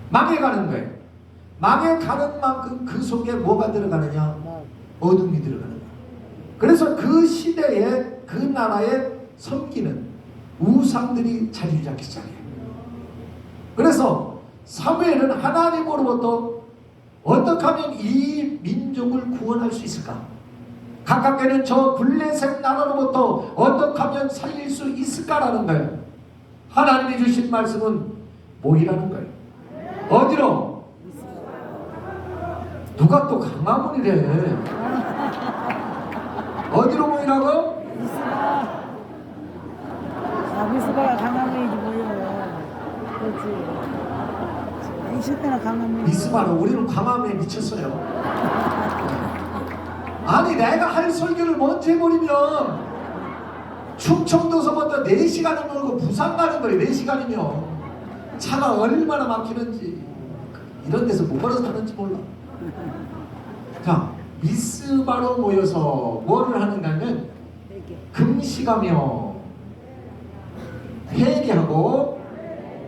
Speaker 1: 망해가는 거예요. 망해가는 만큼 그 속에 뭐가 들어가느냐? 어둠이 들어가는 거예요. 그래서 그 시대에 그 나라에 섬기는 우상들이 자리를 잡기 시작해요. 그래서 사무엘은 하나님으로부터 어떻게 하면 이 민족을 구원할 수 있을까? 가깝게는 저 블레셋 나라로부터 어떻게 하면 살릴 수 있을까라는 거예요. 하나님이 주신 말씀은 모이라는 거예요. 어디로? 누가 또 강화문이래. 어디로 모이라고?
Speaker 2: 미스바가 강남이지 뭐예요. 그렇지. 있을 때나 강남이.
Speaker 1: 미스바로 우리는 광화문에 미쳤어요. 아니 내가 할 설교를 먼저 해버리면 충청도서부터 4시간을 몰고 부산 가는 거예요. 4시간이면 차가 얼마나 막히는지 이런 데서 못 걸어서 가는지 몰라. 자, 미스바로 모여서 뭐를 하는가 하면 금식하며 회개하고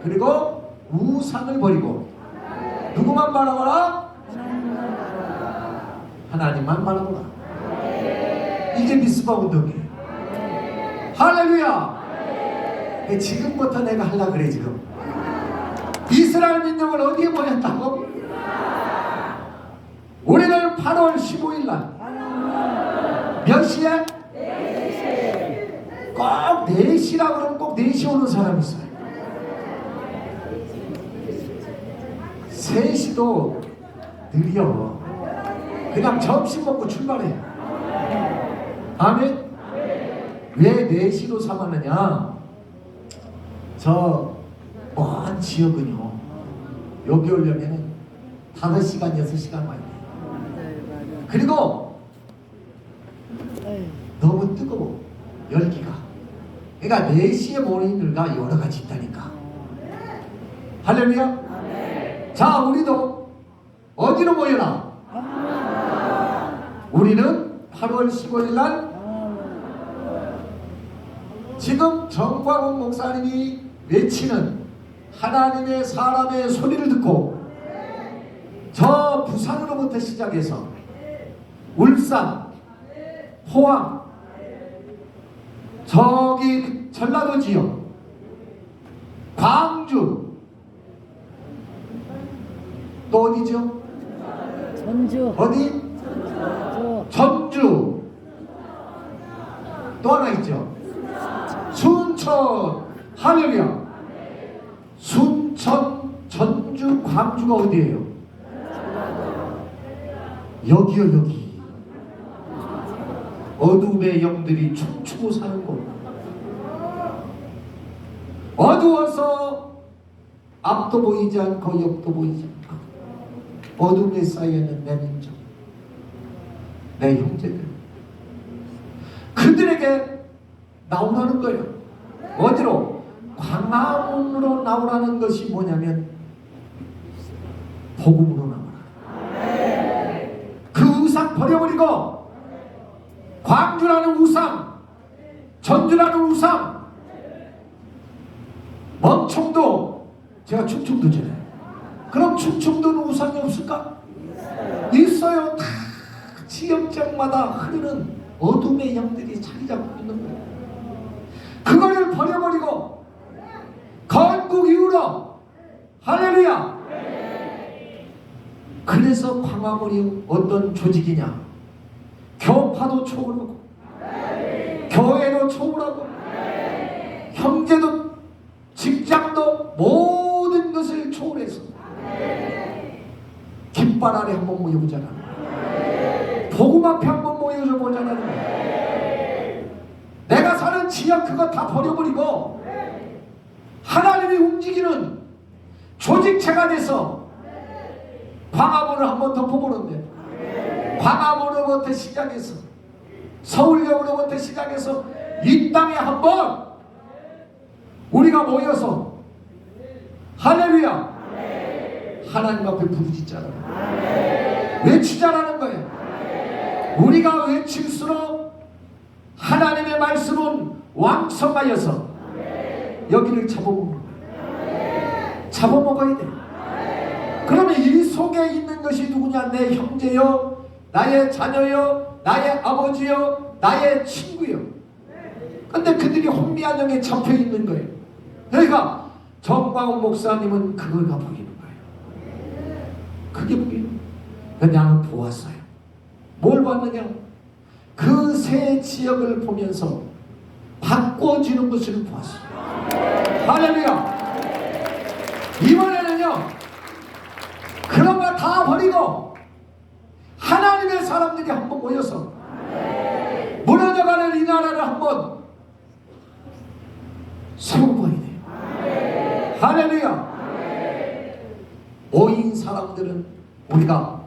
Speaker 1: 그리고 우상을 버리고 누구만 바라보라? 하나님만 바라보라. 이게 미스바 운동이에요. 할렐루야. 지금부터 내가 하려고 그래. 지금 이스라엘 민족을 어디에 모였다고? 우리는 8월 15일 날 몇 시에? 꼭 4시라 그러면 꼭 4시 오는 사람이 있어요. 3시도 느려. 그냥 점심 먹고 출발해. 아멘. 왜 4시로 삼았느냐? 저 먼 지역은요, 여기 오려면 5시간 6시간 많이 돼요. 그리고 너무 뜨거워 열기가. 그러니까 4시에 모이는 이유가 여러 가지 있다니까. 할렐루야. 자, 우리도 어디로 모여라? 우리는 8월 15일 날 지금 정광훈 목사님이 외치는 하나님의 사람의 소리를 듣고 저 부산으로부터 시작해서 울산, 포항, 저기 전라도 지역, 광주, 또 어디죠?
Speaker 2: 전주.
Speaker 1: 어디? 전주. 또 하나 있죠? 순천. 할렐루야. 순천, 전주, 광주가 어디예요? 여기요, 여기. 어둠의 영들이 춤추고 사는 곳. 어두워서 앞도 보이지 않고 옆도 보이지 않고 어둠에 쌓여있는 내 민족, 내 형제들, 그들에게 나오라는 거예요. 어디로? 광화문으로 나오라는 것이 뭐냐면 복음으로 나오라. 그 우상 버려버리고 광주라는 우상, 전주라는 우상, 멍청도, 제가 충청도잖아요. 그럼 충청도는 우상이 없을까? 있어요. 다 지역장마다 흐르는 어둠의 영들이 자리 잡고 있는 거예요. 그거를 버려버리고 건국 이후로, 할렐루야. 그래서 광화문이 어떤 조직이냐? 교파도 초월하고 교회도 초월하고 형제도 직장도 모든 것을 초월해서 깃발 아래 한번 모여보자는 거예요. 복음 앞에 한번 모여줘 보자는 거예요. 내가 사는 지역 그거 다 버려버리고 하나님이 움직이는 조직체가 돼서 광화문을 한번 덮어보는데, 광화문으로부터 시작해서 서울역으로부터 시작해서 이 땅에 한번 우리가 모여서 할렐루야 하나님 앞에 부르짖자라는 거예요. 외치자라는 거예요. 우리가 외칠수록 하나님의 말씀은 왕성하여서 여기를 잡아먹는 거예요. 잡아먹어야 돼요. 그러면 이 속에 있는 것이 누구냐? 내 형제요, 나의 자녀요, 나의 아버지요, 나의 친구요. 근데 그들이 혼미한 영에 잡혀 있는 거예요. 그러니까 정광훈 목사님은 그걸 보이는 거예요. 그게 보이는 거예요. 근데 나는 보았어요. 뭘 봤느냐? 그 새 지역을 보면서 바꿔지는 것을 보았어요. 할렐루야. 이번에는요, 다 버리고 하나님의 사람들이 한번 모여서 무너져가는 이 나라를 한번 세워봐야 돼요. 할렐루야. 모인 사람들은 우리가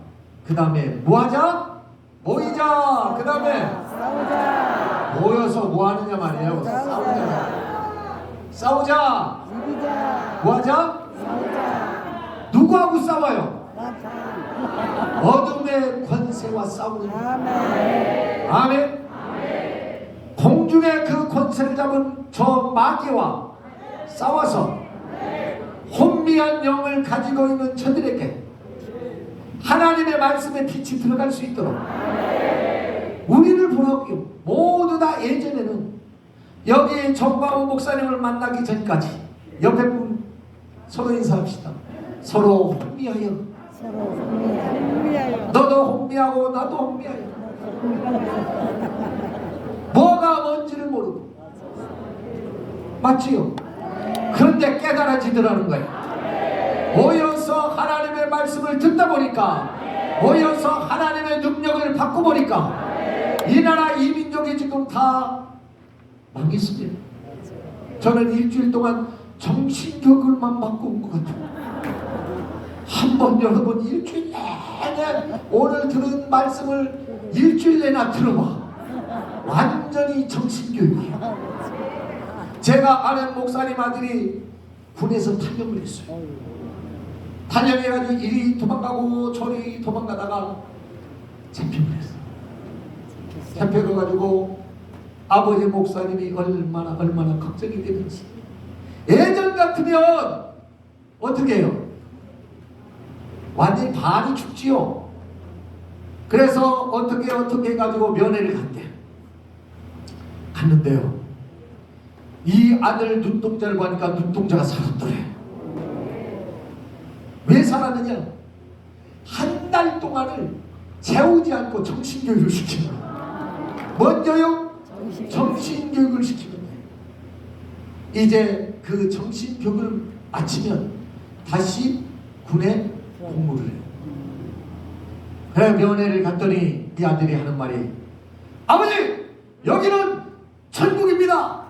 Speaker 1: 그 다음에 뭐하자? 모이자. 그 다음에
Speaker 2: 싸우자.
Speaker 1: 모여서 뭐하느냐 말이에요. 싸우자. 싸우자.
Speaker 2: 이기자.
Speaker 1: 뭐하자?
Speaker 2: 싸우자.
Speaker 1: 누구하고 싸워요?
Speaker 2: 나타.
Speaker 1: 어둠의 권세와 싸우는 거예요.
Speaker 2: 아멘.
Speaker 1: 아멘. 공중의 그 권세를 잡은 저 마귀와 싸워서 혼미한 영을 가지고 있는 저들에게 하나님의 말씀의 빛이 들어갈 수 있도록 우리를 보라고요. 모두 다 예전에는 여기 정광훈 목사님을 만나기 전까지 옆에 분 서로 인사합시다. 서로 혼미하여.
Speaker 2: 서로 흥미하여.
Speaker 1: 너도 혼미하고 나도 혼미하여. 뭐가 뭔지를 모르고. 맞지요? 그런데 깨달아지더라는 거예요. 모여서 하나님의 말씀을 듣다 보니까, 모여서 하나님의 능력을 받고 보니까 이 나라 이 민족이 지금 다 망했습니다. 저는 일주일 동안 정신교육을만 받고 온 것 같아요. 한번 여러분 일주일 내내 오늘 들은 말씀을 일주일 내나 들어봐. 완전히 정신교육이에요. 제가 아는 목사님 아들이 군에서 탈영을 했어요. 탈영해가지고 이리 도망가고 저리 도망가다가 잡혀를 했어요. 잡혀가지고 아버지 목사님이 얼마나 걱정이 되는지. 예전 같으면 어떻게 해요? 완전히 반이 죽지요. 그래서 어떻게 해가지고 면회를 갔대. 갔는데요, 이 아들 눈동자를 보니까 눈동자가 살았더래. 왜 살았느냐? 한 달 동안을 재우지 않고 정신교육을 시키는 거예요. 먼저요? 정신교육을 시키는 거예요. 이제 그 정신교육을 마치면 다시 군에 복무를 해요. 그래 면회를 갔더니 이 아들이 하는 말이, 아버지 여기는 천국입니다.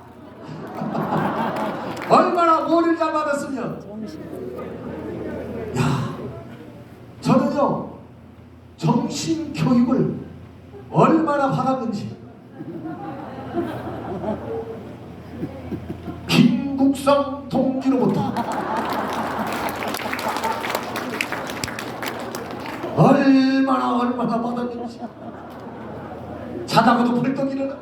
Speaker 1: 얼마나 뭐를 잘 받았으면. 야, 저는요 정신교육을 얼마나 받았는지. 김국성 동지로부터 얼마나 받았는지. 자다가도 벌떡 일어나.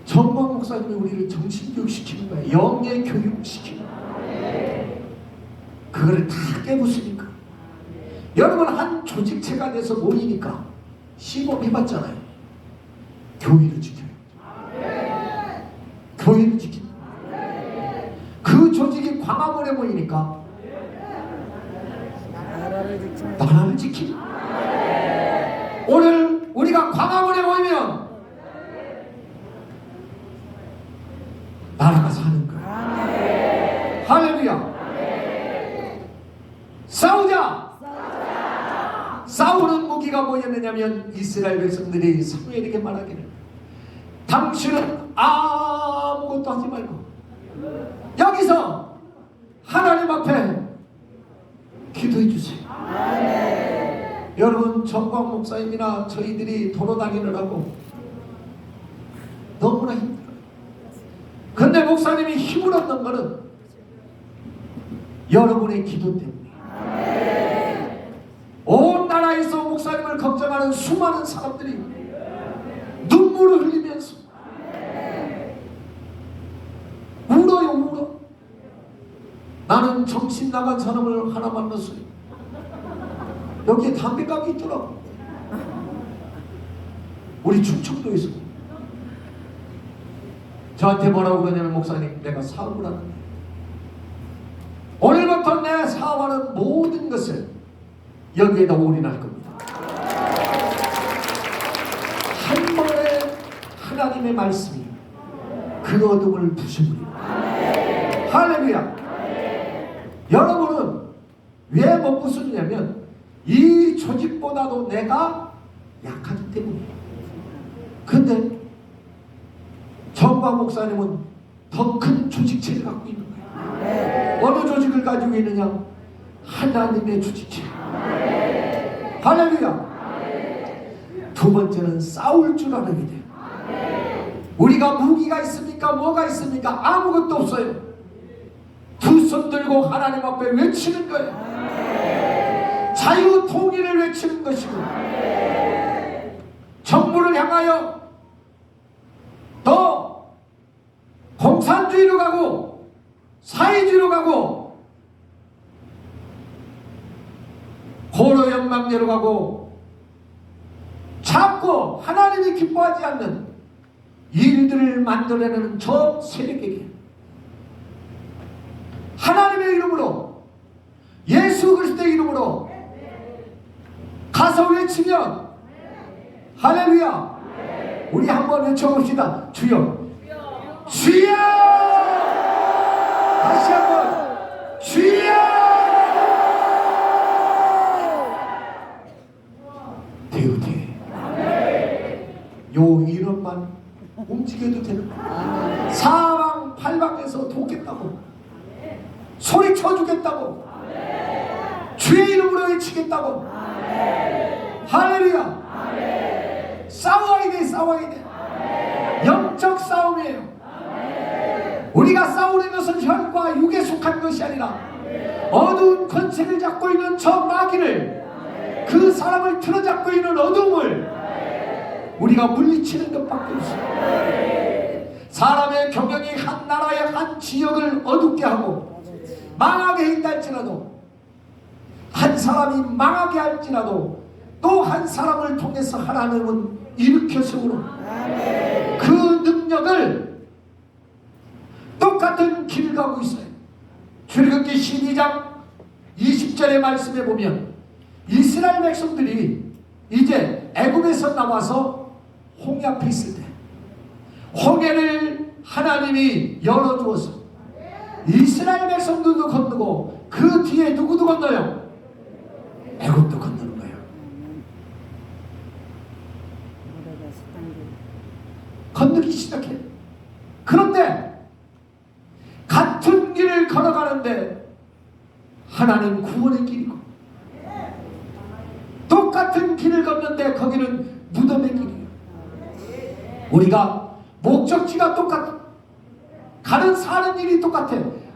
Speaker 1: 정광 목사님이 우리를 정신교육 시키는 거예요. 영의 교육 시키는 거예요. 그거를 다 깨부수니까. 여러분 한 조직체가 돼서 모이니까 시범 해봤잖아요. 교회를 지켜요. 교회를 지키는 거예요. 그 조직이 광화문에 모이니까 나라를 지키는 거예요. 오늘 우리가 광화문에 모이면 나라가 사는 거야. 할렐루야. 싸우자. 싸우는 무기가 뭐였느냐면 이스라엘 백성들이 사무엘에게 말하기를, 당신은 아무것도 하지 말고 여기서 하나님 앞에 기도해 주세요. 여러분 정광 목사님이나 저희들이 돌아다니느라고 너무나 힘들어요. 근데 목사님이 힘을 얻는 거는 여러분의 기도 때문에. 온 나라에서 목사님을 걱정하는 수많은 사람들이 눈물을 흘리면서 울어요. 울어. 나는 정신 나간 사람을 하나 만났어요. 여기에 담배가게 있더라고. 우리 충청도에서. 저한테 뭐라고 그러냐면, 목사님 내가 사업을 하는데 오늘부터 내 사업하는 모든 것을 여기에다 올인할 겁니다. 한 번에 하나님의 말씀이 그 어둠을 부셔버립니다. 할렐루야. 여러분은 왜 못 쓰느냐면 이 조직보다도 내가 약하기 때문이에요. 근데 정광 목사님은 더 큰 조직체를 갖고 있는 거예요. 어느 조직을 가지고 있느냐? 하나님의 조직체. 할렐루야. 두 번째는 싸울 줄 알아야 돼요. 우리가 무기가 있습니까? 뭐가 있습니까? 아무것도 없어요. 두 손 들고 하나님 앞에 외치는 거예요. 자유 통일을 외치는 것이고, 정부를 향하여 또 공산주의로 가고 사회주의로 가고 고로연방제로 가고 자꾸 하나님이 기뻐하지 않는 일들을 만들어내는 저 세력에게 하나님의 이름으로, 예수 그리스도의 이름으로 가서 외치면, 할렐루야, 우리 한번 외쳐봅시다. 주여, 주여. 다시 한번 주여. 되우되 요 이름만 움직여도 되는 거야. 사방 팔방에서 돕겠다고, 소리쳐 주겠다고, 주의 이름으로 외치겠다고. 할렐루야. 싸워야 돼. 싸워야 돼. 영적 싸움이에요. 우리가 싸우는 것은 혈과 육에 속한 것이 아니라 어두운 권세를 잡고 있는 저 마귀를, 그 사람을 틀어잡고 있는 어둠을 우리가 물리치는 것밖에 없어요. 사람의 경영이 한 나라의 한 지역을 어둡게 하고 망하게 했다 할지라도, 한 사람이 망하게 할지라도 또 한 사람을 통해서 하나님은 일으켜 세우는 그 능력을 똑같은 길을 가고 있어요. 출애굽기 12장 20절의 말씀에 보면 이스라엘 백성들이 이제 애굽에서 나와서 홍해 앞에 있을 때 홍해를 하나님이 열어주어서 이스라엘 백성들도 건너고 그 뒤에 누구도 건너요? 애굽도 건너는 거예요. 건너기 시작해. 그런데 같은 길을 걸어가는데 하나는 구원의 길이고, 똑같은 길을 걷는데 거기는 무덤의 길이에요. 우리가 목적지가 똑같아. 가는 사는 일이 똑같아.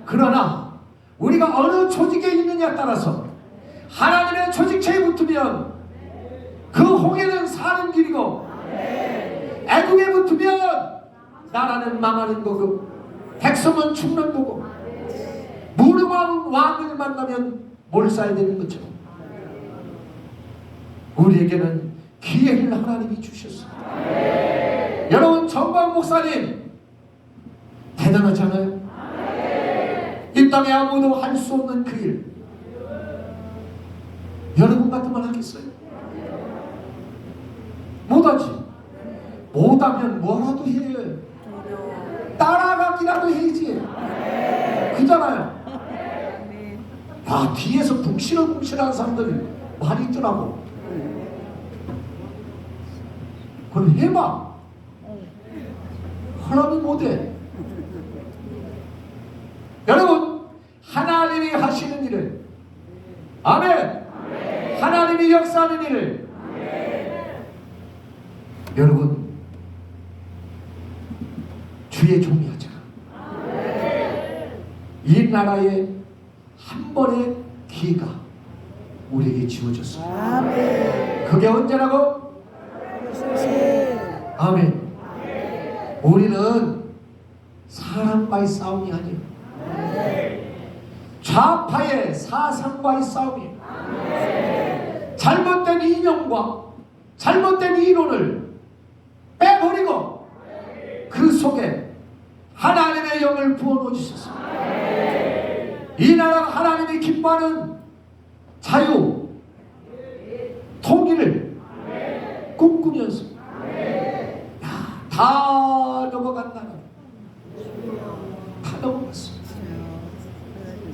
Speaker 1: 그러나 우리가 어느 조직에 있느냐에 따라서 하나님의 조직체에 붙으면 그 홍해는 사는 길이고, 애국에 붙으면 나라는 망하는 거고 백성은 죽는 거고, 무능한 왕을 만나면 몰살이 되는 것처럼 우리에게는 기회를 하나님이 주셨어요. 여러분, 정광 목사님 대단하지 않아요? 이 땅에 아무도 할 수 없는 그 일, 여러분 같으면 하겠어요? 못하지. 못하면 뭐라도 해. 따라가기라도 해야지. 그잖아요. 야, 뒤에서 붕실어붕실한 사람들이 많이 있더라고. 그럼 해봐. 하나님 못해. 여러분, 하나님이 하시는 일을, 아멘, 하나님이 역사하는 일을, 여러분 주의 종이 하자. 이 나라에 한 번의 기회가 우리에게 지워졌어요. 그게 언제라고? 아멘. 우리는 사람과의 싸움이 아니에요. 좌파의 사상과의 싸움이에요. 잘못된 이념과 잘못된 이론을 빼버리고 그 속에 하나님의 영을 부어넣어 주셨어요. 이 나라가 하나님이 기뻐하는 자유, 통일을 꿈꾸면서 다 넘어간 나라, 다 넘어갔어.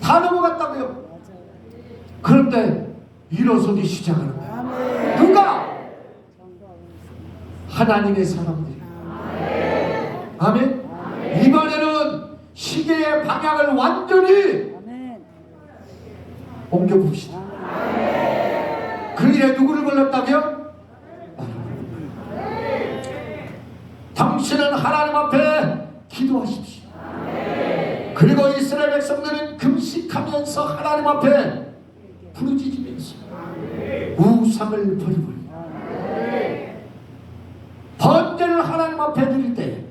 Speaker 1: 다 넘어갔다고요. 그런데 일어서기 시작하는 거예요.
Speaker 2: 아멘.
Speaker 1: 누가? 하나님의 사람들이. 아멘. 이번에는 시계의 방향을 완전히
Speaker 2: 아멘.
Speaker 1: 옮겨봅시다. 그 일에 누구를 불렀다고요? 당신은 하나님 앞에 기도하십시오. 그리고 이스라엘 백성들은 금식하면서 하나님 앞에 부르짖으면서 우상을 버리고 번제를 하나님 앞에 드릴 때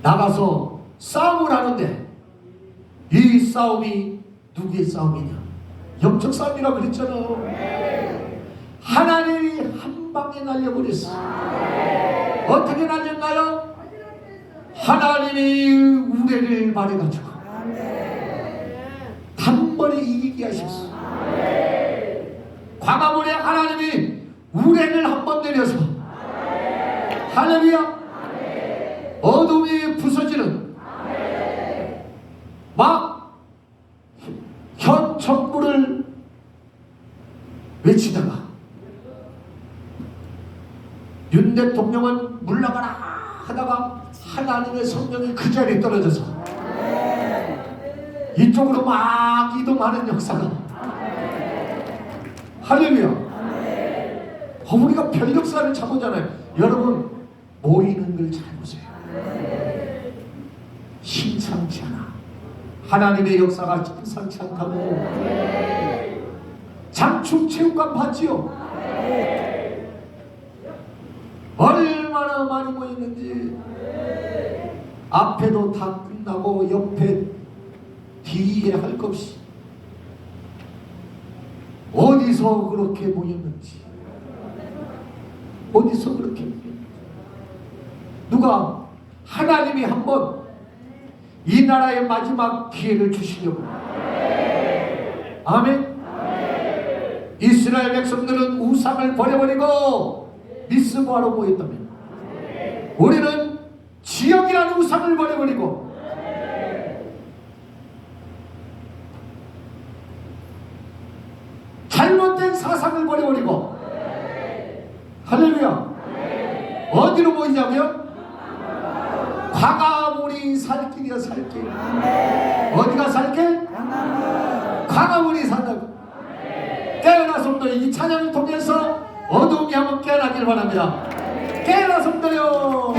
Speaker 1: 나가서 싸움을 하는데 이 싸움이 누구의 싸움이냐? 영적 싸움이라고 그랬잖아. 하나님이 한 방에 날려버렸어. 어떻게 날렸나요? 하나님이 우레를 말해가지고 단번에 이기게 하셨어. 광화문에 하나님이 우레를 한 번 내려서 할렐루야. 어둠이 부서지는 막 현 정부를 외치다가 윤 대통령은 물러가라 하다가 하나님의 성령이 그 자리에 떨어져서 이쪽으로 막 이동하는 역사가 할렐루야. 우리가 별 역사를 잘 보잖아요. 여러분 모이는 걸 잘 보세요. 심상치 않아. 하나님의 역사가 심상치 않다고. 장충체육관 봤지요? 얼마나 많이 모였는지. 앞에도 다 끝나고 옆에 뒤에 할 것 없이 어디서 그렇게 모였는지. 어디서 그렇게 모였는지. 누가 하나님이 한번 이 나라의 마지막 기회를 주시려고. 아멘. 이스라엘 백성들은 우상을 버려버리고 미스바로 모였다면 우리는 지역이라는 우상을 버려버리고 잘못된 사상을 버려버리고 할렐루야. 어디로 모이냐고요? 광화문이 살 길이야. 살 길. 어디가 살 길? 광화문이 산다고. 깨어나 성도여, 이 찬양을 통해서 어둠이 한번 깨어나길 바랍니다. 깨어나 성도여.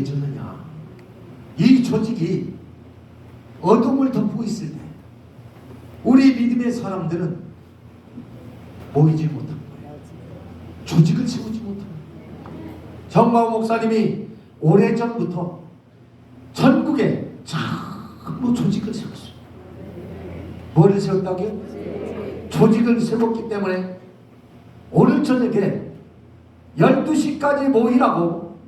Speaker 1: 되졌느냐? 이 조직이 어둠을 덮고 있을 때 우리 믿음의 사람들은 모이지 못한 거예요. 조직을 세우지 못한 거예요. 정마호 목사님이 오래전부터 전국에 전부 조직을 세웠어요. 뭐를 세웠다고요? 조직을 세웠기 때문에 오늘 저녁에 12시까지 모이라고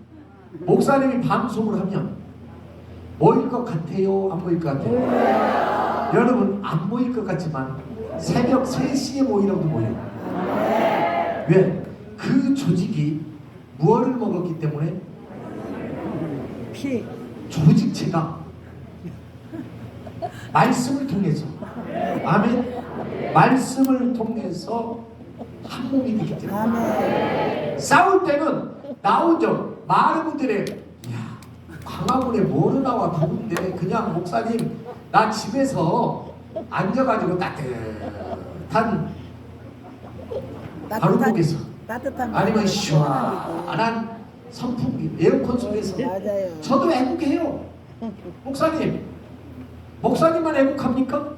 Speaker 1: 목사님이 방송을 하면 모일 것 같아요? 안 모일 것 같아요? 여러분 안 모일 것 같지만 새벽 3시에 모이라고 모여요. 왜? 그 조직이 무엇을 먹었기 때문에?
Speaker 2: 피.
Speaker 1: 조직체가 말씀을 통해서, 아멘, 말씀을 통해서 한 몸이 되기 때문에
Speaker 2: 아멘.
Speaker 1: 싸울 때는 나오죠. 많은 분들이 야 광화문에 뭐로 나와 더운데 그냥 목사님 나 집에서 앉아가지고 따뜻한 바루목에서
Speaker 2: 따뜻한
Speaker 1: 아니면 시원한 선풍기 에어컨 속에서
Speaker 2: 맞아요.
Speaker 1: 저도 애국해요. 목사님만 애국합니까?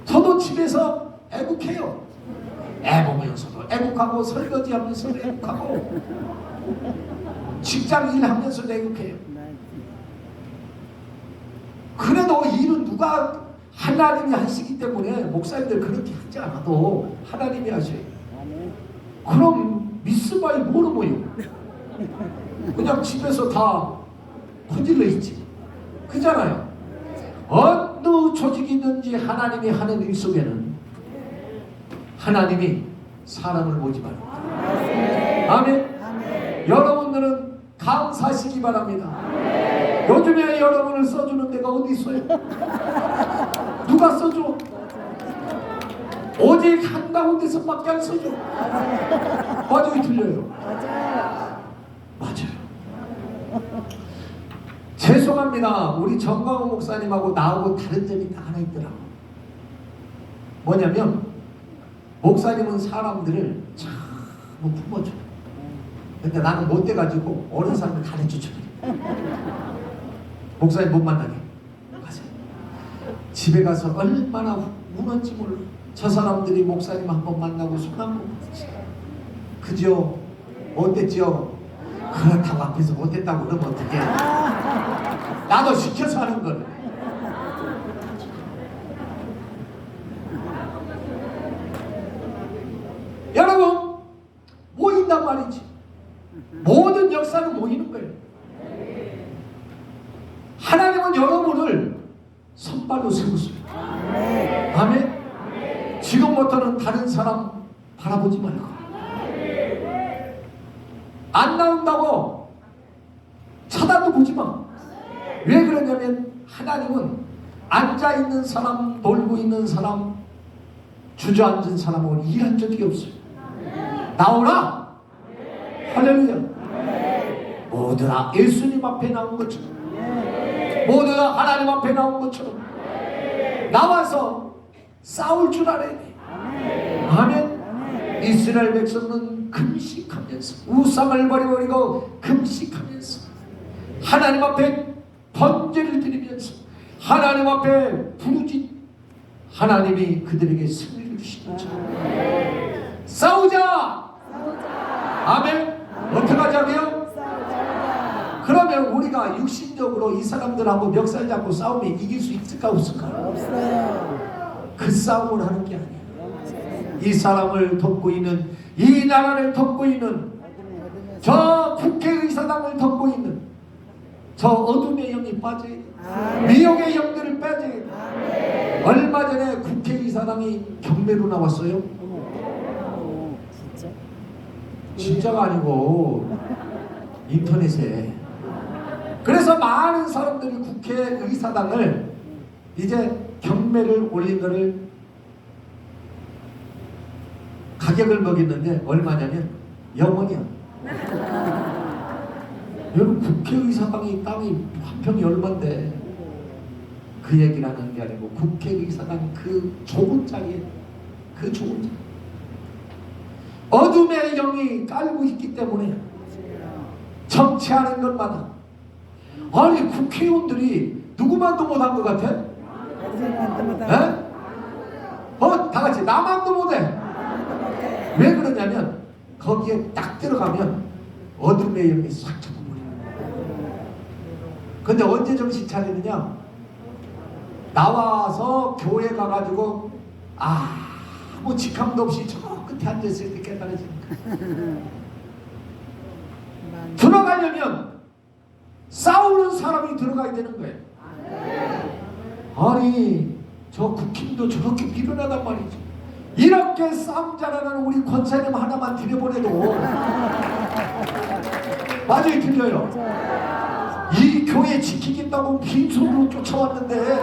Speaker 1: 저도 집에서 애국해요. 애 보면서도 애국하고 설거지하면서도 애국하고 직장 일하면서도 애국해요. 그래도 일은 누가 하나님이 하시기 때문에 목사님들 그렇게 하지 않아도 하나님이 하셔요. 그럼 미스바이 뭐로 모여? 그냥 집에서 다 퍼질러 있지. 그잖아요. 어느 조직이든지 하나님이 하는 일 속에는 하나님이 사람을 보지 말고. 아멘. 여러분들은 감사하시기 바랍니다. 요즘에 여러분을 써주는 데가 어디 있어요? 누가 써줘? 오직 한가운데서밖에 안 써줘. 맞아요, 틀려요? 맞아요. 죄송합니다. 우리 정광호 목사님하고 나하고 다른 점이 하나 있더라고. 뭐냐면 목사님은 사람들을 참 품어줘. 근데 나는 못돼가지고 어린 사람을 가르쳐줘. 목사님 못 만나게 가세요. 집에 가서 얼마나 우는지 몰라. 저 사람들이 목사님 한번 만나고 손 한 번 붙이지. 그죠? 어땠죠? 그렇다고 앞에서 못했다고 그러면 어떡해. 나도 시켜서 하는 걸. 여러분 모인단 말이지. 모든 역사는 모이는 거예요. 하나님은 여러분을 선발로 세우세요. 아멘. 지금부터는 다른 사람 바라보지 말고 안 나온다고 쳐다도 보지 마. 왜 그러냐면 하나님은 앉아있는 사람, 놀고 있는 사람, 주저앉은 사람하고 일한 적이 없어요. 나오라. 할렐루야. 모두 다 예수님 앞에 나온 것처럼, 모두 다 하나님 앞에 나온 것처럼 나와서 싸울 줄 알아야 돼. 아멘. 이스라엘 백성은 금식하면서 우상을 버리고 금식하면서 하나님 앞에 번제를 드리면서 하나님 앞에 부르짖 하나님이 그들에게 승리를 주시는 자. 싸우자. 아멘. 어떻게 하자고요? 그러면 우리가 육신적으로 이 사람들하고 멱살 잡고 싸우면 이길 수 있을까 없을까?
Speaker 2: 없어요.
Speaker 1: 그 싸움을 하는 게 아니에요. 이 사람을 돕고 있는, 이 나라를 돕고 있는, 저 국회의사당을 돕고 있는 저 어둠의 영이 빠져야 돼. 미혹의 영들을 빼줘야 돼. 얼마 전에 국회의사당이 경매로 나왔어요.
Speaker 2: 진짜?
Speaker 1: 진짜가 아니고 인터넷에. 그래서 많은 사람들이 국회의사당을 이제 경매를 올린 거를 가격을 먹였는데 얼마냐면 영원이야. 여러분 국회의사당이 땅이 한 평이 얼만데 그 얘기를 하는 게 아니고 국회의사당 그 좁은 자리에 그 좁은 자 어둠의 영이 깔고 있기 때문에 정치하는 것마다 아니 국회의원들이 누구만도 못한 것 같아? 에? 다 같이 나만도 못해. 왜 그러냐면 거기에 딱 들어가면 어둠의 영이 싹 잡아버려요. 근데 언제 정신 차리느냐? 나와서 교회 가가지고 아무 직함도 없이 저 끝에 앉아있을 때 깨달아지니까 들어가려면 싸우는 사람이 들어가야 되는 거예요. 아니 저 국힘도 저렇게 밀어나단 말이죠. 이렇게 싸움 잘하는 우리 권사님 하나만 들여보내도 맞아요, 틀려요? 이 교회 지키겠다고 빈손으로 쫓아왔는데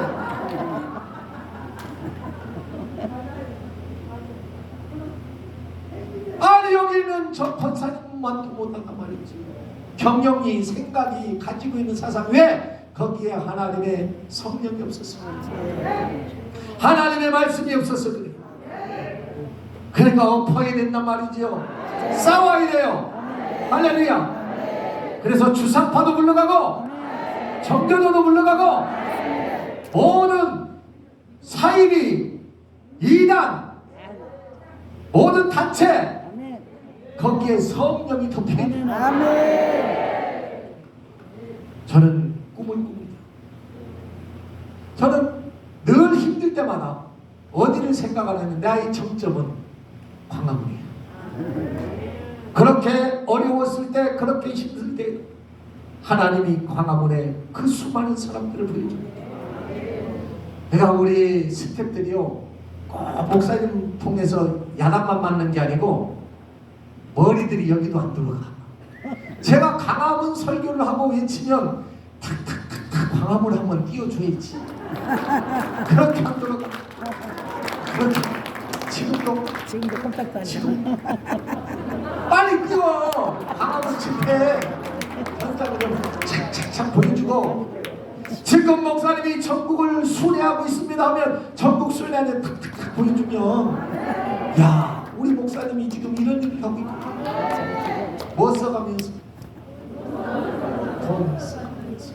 Speaker 1: 아니 여기는 저 권사님만도 못한단 말이지. 경영이 생각이 가지고 있는 사상 왜? 거기에 하나님의 성령이 없었어. 하나님의 말씀이 없었어. 그래. 그러니까 엎어야 된단 말이죠. 싸워야 돼요. 할렐루야. 그래서 주상파도 물러가고 정교도도 물러가고 모든 사이비 이단 모든 단체 거기에 성령이 덮여야 돼요. 저는 꿈을 꿉니다. 저는 늘 힘들 때마다 어디를 생각 안 하면 나의 정점은 광화문이야. 그렇게 어려웠을 때 그렇게 힘들 때 하나님이 광화문에 그 수많은 사람들을 보여줍니다. 내가 우리 스태프들이요 꼭 목사님 통해서 야단만 맞는 게 아니고 머리들이 여기도 안 들어가. 제가 광화문 설교를 하고 외치면 탁탁탁탁 광화문 한번 띄워줘야지. 그렇게 안 들어가. 그렇게 지금도
Speaker 2: 꼼짝도 안
Speaker 1: 지금 빨리 띄워. 광화문 집회 현장으로 착착착 보여주고 지금 목사님이 전국을 순회하고 있습니다 하면 전국 순회하는 탁탁탁 보여주면 야 우리 목사님이 지금 이런 일을 하고 있구나. 뭐 써가면서 돈 써가면서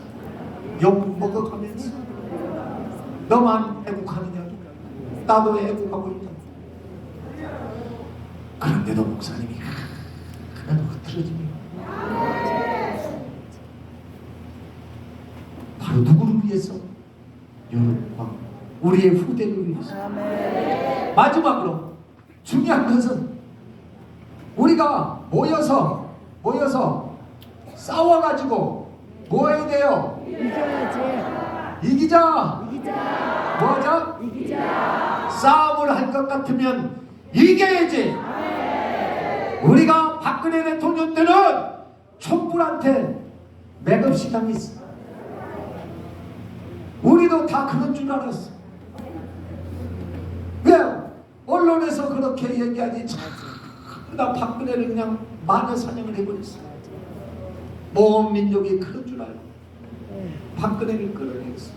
Speaker 1: 욕 먹어가면서 너만 애국하느냐고 나도 애국하고 있다. 그런데도 목사님이 그래도 흐트러집니다. 바로 누구를 위해서? 여러분과 우리의 후대를 위해서. 마지막으로 중요한 것은 우리가 모여서 싸워가지고 뭐 해야 돼요? 이기자. 뭐 하자? 싸움을 할 것 같으면 이겨야지. 우리가 박근혜 대통령 때는 촛불한테 맥없이 당했어. 우리도 다 그런 줄 알았어. 왜? 언론에서 그렇게 얘기하지. 나 박근혜를 그냥 마녀 사냥을 해버렸어. 모든 민족이 그런 줄 알고 박근혜를 끌어내겠어.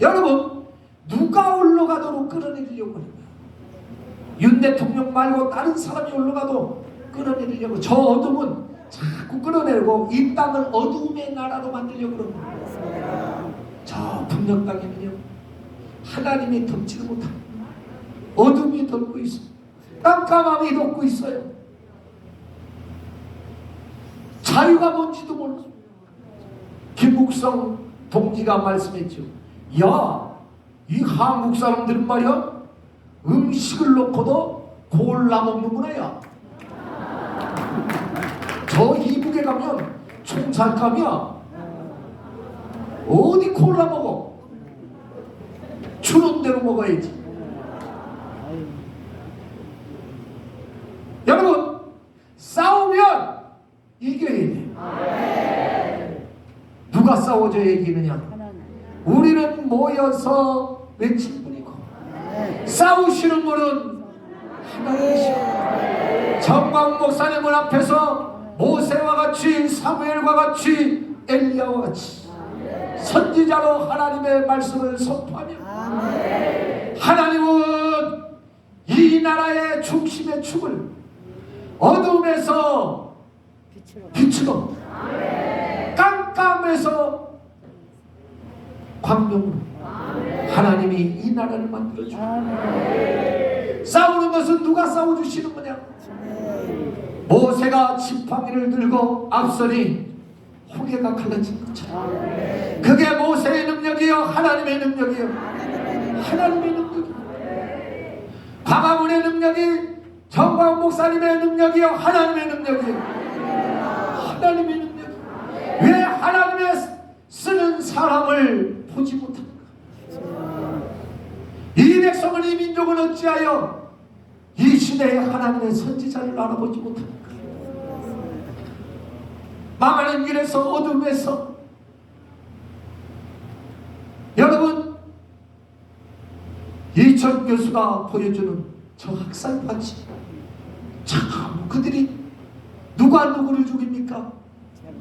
Speaker 1: 여러분 누가 올라가도록 끌어내리려고 하는 거야. 윤 대통령 말고 다른 사람이 올라가도 끌어내리려고. 저 어둠은 자꾸 끌어내고 이 땅을 어둠의 나라로 만들려고 그러는 거야. 저 북녘 땅에는요 하나님이 덮지도 못하고 어둠이 덮고 있어. 깜깜함이 덮고 있어요. 자유가 뭔지도 몰라. 김묵성 동지가 말씀했죠. 야, 이 한국 사람들은 말이야 음식을 놓고도 골라 먹는구나. 야, 저 이북에 가면 총살감이야. 어디 콜라 먹어? 주는 대로 먹어야지. 여러분 싸우면 이겨야 돼. 누가 싸워줘야 이기느냐? 우리는 모여서 외칠 뿐이고 싸우시는 분은 하나님이시오. 정광 목사님을 앞에서 모세와 같이 사무엘과 같이 엘리야와 같이 선지자로 하나님의 말씀을 선포하며 하나님은 이 나라의 중심의 축을 어둠에서 빛으로 깜깜해서 광명으로 하나님이 이 나라를 만들어주고 싸우는 것은 누가 싸워주시는 거냐? 모세가 지팡이를 들고 앞서니 홍해가 갈라진 것처럼 그게 모세의 능력이요 하나님의 능력이요 하나님의 능력이요 광화문의 능력이 정광 목사님의 능력이요 하나님의 능력이요 하나님의 능력이요 왜 하나님의 쓰는 사람을 보지 못합니까? 이 백성은 이 민족은 어찌하여 이 시대에 하나님의 선지자를 알아보지 못합니까? 망하는 길에서 어둠에서 여러분 이천 교수가 보여주는 저 학살파치 참 그들이 누가 누구를 죽입니까?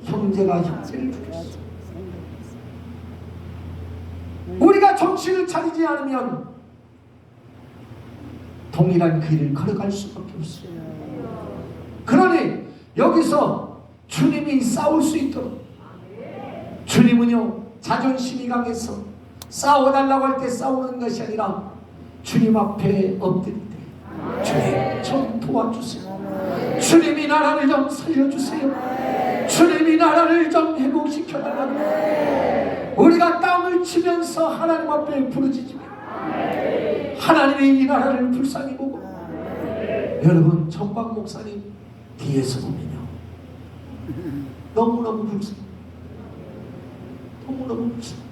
Speaker 1: 형제가 형제를 죽였어. 우리가 정신을 차리지 않으면 동일한 길을 걸어갈 수밖에 없어요. 그러니 여기서 주님이 싸울 수 있도록 주님은요 자존심이 강해서 싸워달라고 할 때 싸우는 것이 아니라 주님 앞에 엎드릴 때 주님 좀 도와주세요. 주님이 나라를 좀 살려주세요. 주님이 나라를 좀 회복시켜달라고 우리가 땀을 치면서 하나님 앞에 부르짖으며 하나님이 이 나라를 불쌍히 보고 여러분 정박 목사님 뒤에서 보면요 너무너무 불쌍해. 너무너무 불쌍해.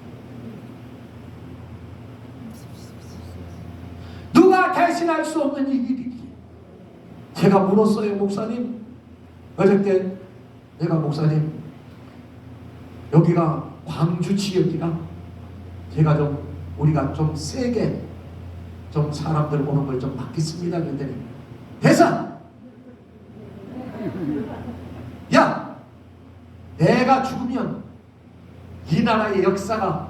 Speaker 1: 누가 대신할 수 없는 이 일이 제가 물었어요. 목사님 어저께 내가 목사님 여기가 광주 지역이라 제가 좀 우리가 좀 세게 좀 사람들 오는 걸 좀 막겠습니다. 그랬더니 대사 야 내가 죽으면 이 나라의 역사가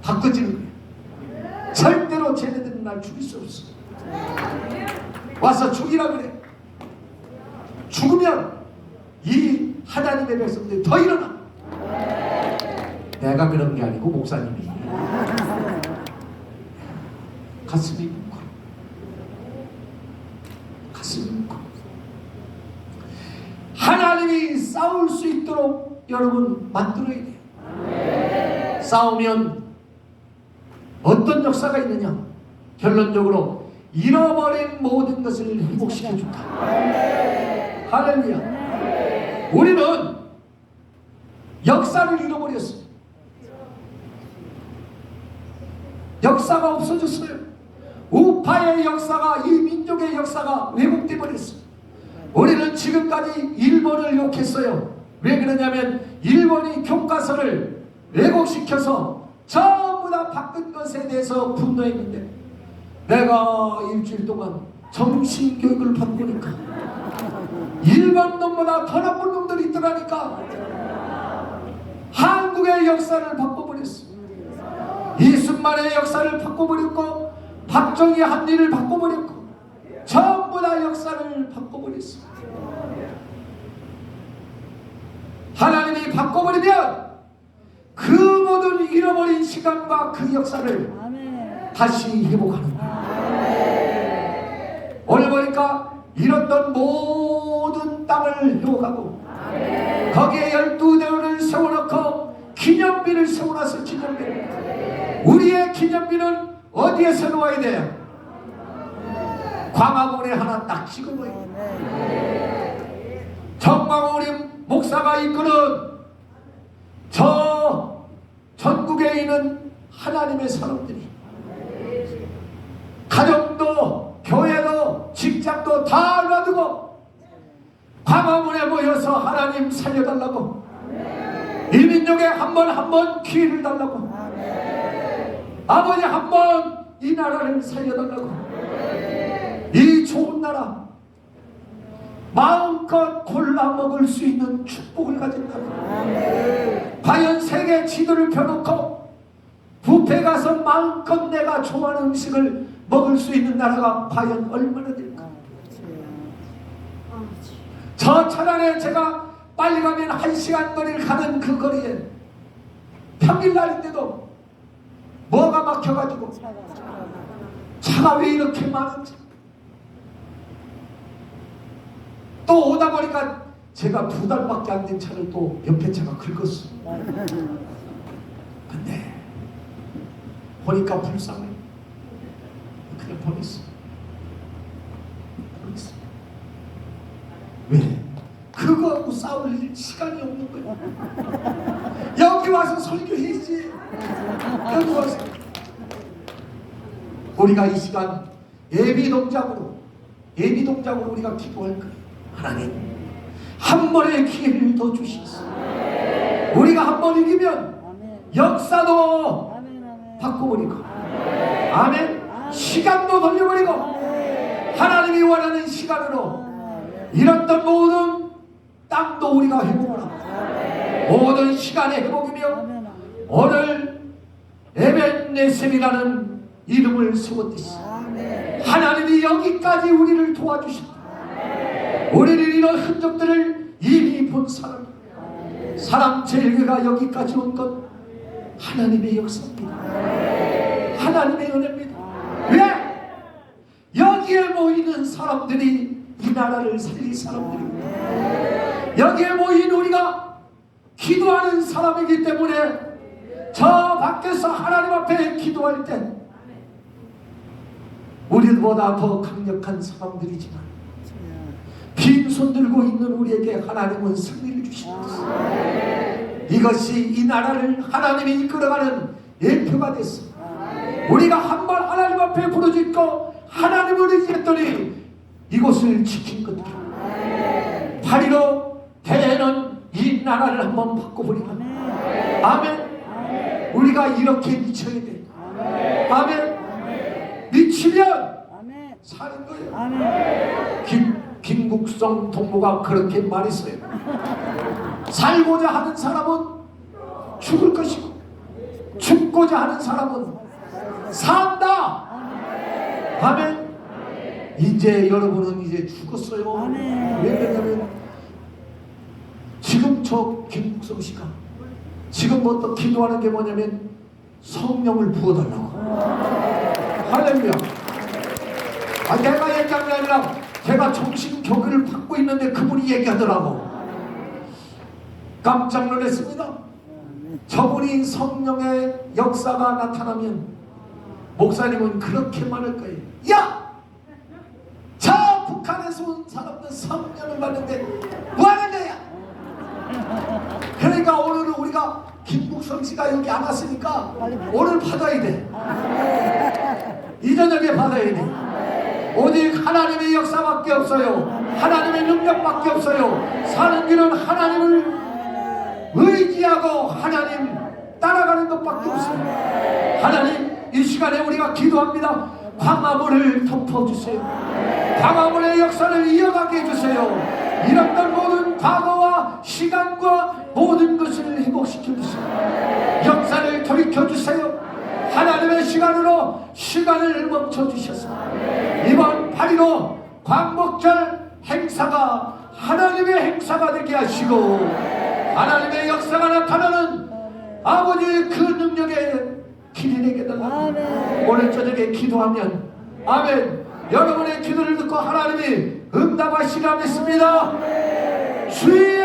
Speaker 1: 바꿔지는 거야. 절대로 쟤네들은 날 죽일 수 없어. 와서 죽이라 그래. 죽으면 이 하나님의 백성들이 더 일어나. 내가 그런 게 아니고 목사님이. 가슴이 뭉클. 가슴이 뭉클. 하나님이 싸울 수 있도록 여러분 만들어야 돼요. 싸우면 어떤 역사가 있느냐? 결론적으로 잃어버린 모든 것을 회복시켜준다. 할렐루야. 우리는 역사를 잃어버렸어요. 역사가 없어졌어요. 우파의 역사가 이 민족의 역사가 왜곡돼 버렸어요. 우리는 지금까지 일본을 욕했어요. 왜 그러냐면 일본이 교과서를 왜곡시켜서 전부 다 바꾼 것에 대해서 분노했는데 내가 일주일 동안 정신교육을 받고니까 일본 놈보다 더 나쁜 놈들이 있더라니까. 한국의 역사를 바꿔버렸어. 이순만의 역사를 바꿔버렸고 박정희 한 일을 바꿔버렸고 전부 다 역사를 바꿔버렸어. 하나님이 바꿔버리면 그 모든 잃어버린 시간과 그 역사를 다시 회복하는 거야. 오늘 보니까 잃었던 모든 땅을 회복하고 거기에 12대원을 세워놓고 기념비를 세워놔서 기념비를 우리의 기념비는 어디에 세워야 돼요? 광화문에 하나 딱 찍어놓아야 돼. 정광훈 목사가 이끄는 저 전국에 있는 하나님의 사람들이 가정도 교회도 직장도 다 놔두고 광화문에 모여서 하나님 살려달라고 이 민족에 한 번 기회를 달라고 아버지 한 번 이 나라를 살려달라고 이 좋은 나라 마음껏 골라 먹을 수 있는 축복을 가진다고 과연 세계 지도를 펴놓고 뷔페 가서 마음껏 내가 좋아하는 음식을 먹을 수 있는 나라가 과연 얼마나 될까? 저 천안에 제가 빨리 가면 1시간 거리를 가는 그 거리에 평일날인데도 뭐가 막혀가지고 차가 왜 이렇게 많은지, 또 오다 보니까 제가 2달밖에 안 된 차를 또 옆에 차가 긁었어. 근데 보니까 불쌍해. 그냥 보냈어. 왜? 그거하고 싸울 시간이 없는 거야. 여기 와서 설교해야지. 여기 와서 우리가 이 시간 예비 동작으로 우리가 기도할 거예요. 하나님, 한 번의 기회를 더 주시소. 우리가 한 번 이기면 역사도 바꿔버리고, 아멘, 시간도 돌려버리고, 하나님이 원하는 시간으로 잃었던 모든 땅도 우리가 회복을 하고, 모든 시간의 회복이며, 오늘 에벤네셈이라는 이름을 세웠듯이 하나님이 여기까지 우리를 도와주셨다. 우리는 이런 흔적들을 이미 본 사람 제일교회가 여기까지 온 것 하나님의 역사입니다. 하나님의 은혜입니다. 왜? 여기에 모이는 사람들이 이 나라를 살릴 사람들입니다. 여기에 모인 우리가 기도하는 사람이기 때문에 저 밖에서 하나님 앞에 기도할 때 우리보다 더 강력한 사람들이지만 빈손 들고 있는 우리에게 하나님은 승리를 주십니다. 이것이 이 나라를 하나님이 이끌어가는 예표가 됐어. 우리가 한번 하나님 앞에 부르짖고 하나님을 의지했더니 이곳을 지킨 것들. 8.15 대회는 이 나라를 한번 바꿔버리고, 아멘. 우리가 이렇게 미쳐야 돼. 아멘. 미치면 사는 거예요. 김국성 동무가 그렇게 말했어요. 살고자 하는 사람은 죽을 것이고 죽고자 하는 사람은 산다. 아멘. 이제 여러분은 이제 죽었어요. 왜냐면 지금 저 김국성 씨가 지금부터 기도하는 게 뭐냐면 성령을 부어달라고. 할렐루야. 내가 얘기한 게 아니라 제가 정신 교육을 받고 있는데 그분이 얘기하더라고. 깜짝 놀랐습니다. 저분이 성령의 역사가 나타나면 목사님은 그렇게 말할 거예요. 야! 저 북한에서 온 사람들 성령을 받는데 뭐하는 거야? 그러니까 오늘은 우리가 김국성 씨가 여기 안 왔으니까 오늘 받아야 돼. 이 저녁에 받아야 돼. 오직 하나님의 역사밖에 없어요. 하나님의 능력밖에 없어요. 사는 길은 하나님을 의지하고 하나님 따라가는 것밖에 없어요. 하나님, 이 시간에 우리가 기도합니다. 광화문을 덮어주세요. 광화문의 역사를 이어가게 해주세요. 잃었던 모든 과거와 시간과 모든 것을 회복시켜주세요. 역사를 돌이켜주세요. 하나님의 시간으로 시간을 멈춰주셔서 이번 8.15 광복절 행사가 하나님의 행사가 되게 하시고 하나님의 역사가 나타나는 아버지의 그 능력에 길이 되게 달라고 오늘 저녁에 기도하면, 아멘, 여러분의 기도를 듣고 하나님이 응답하시라 믿습니다. 주의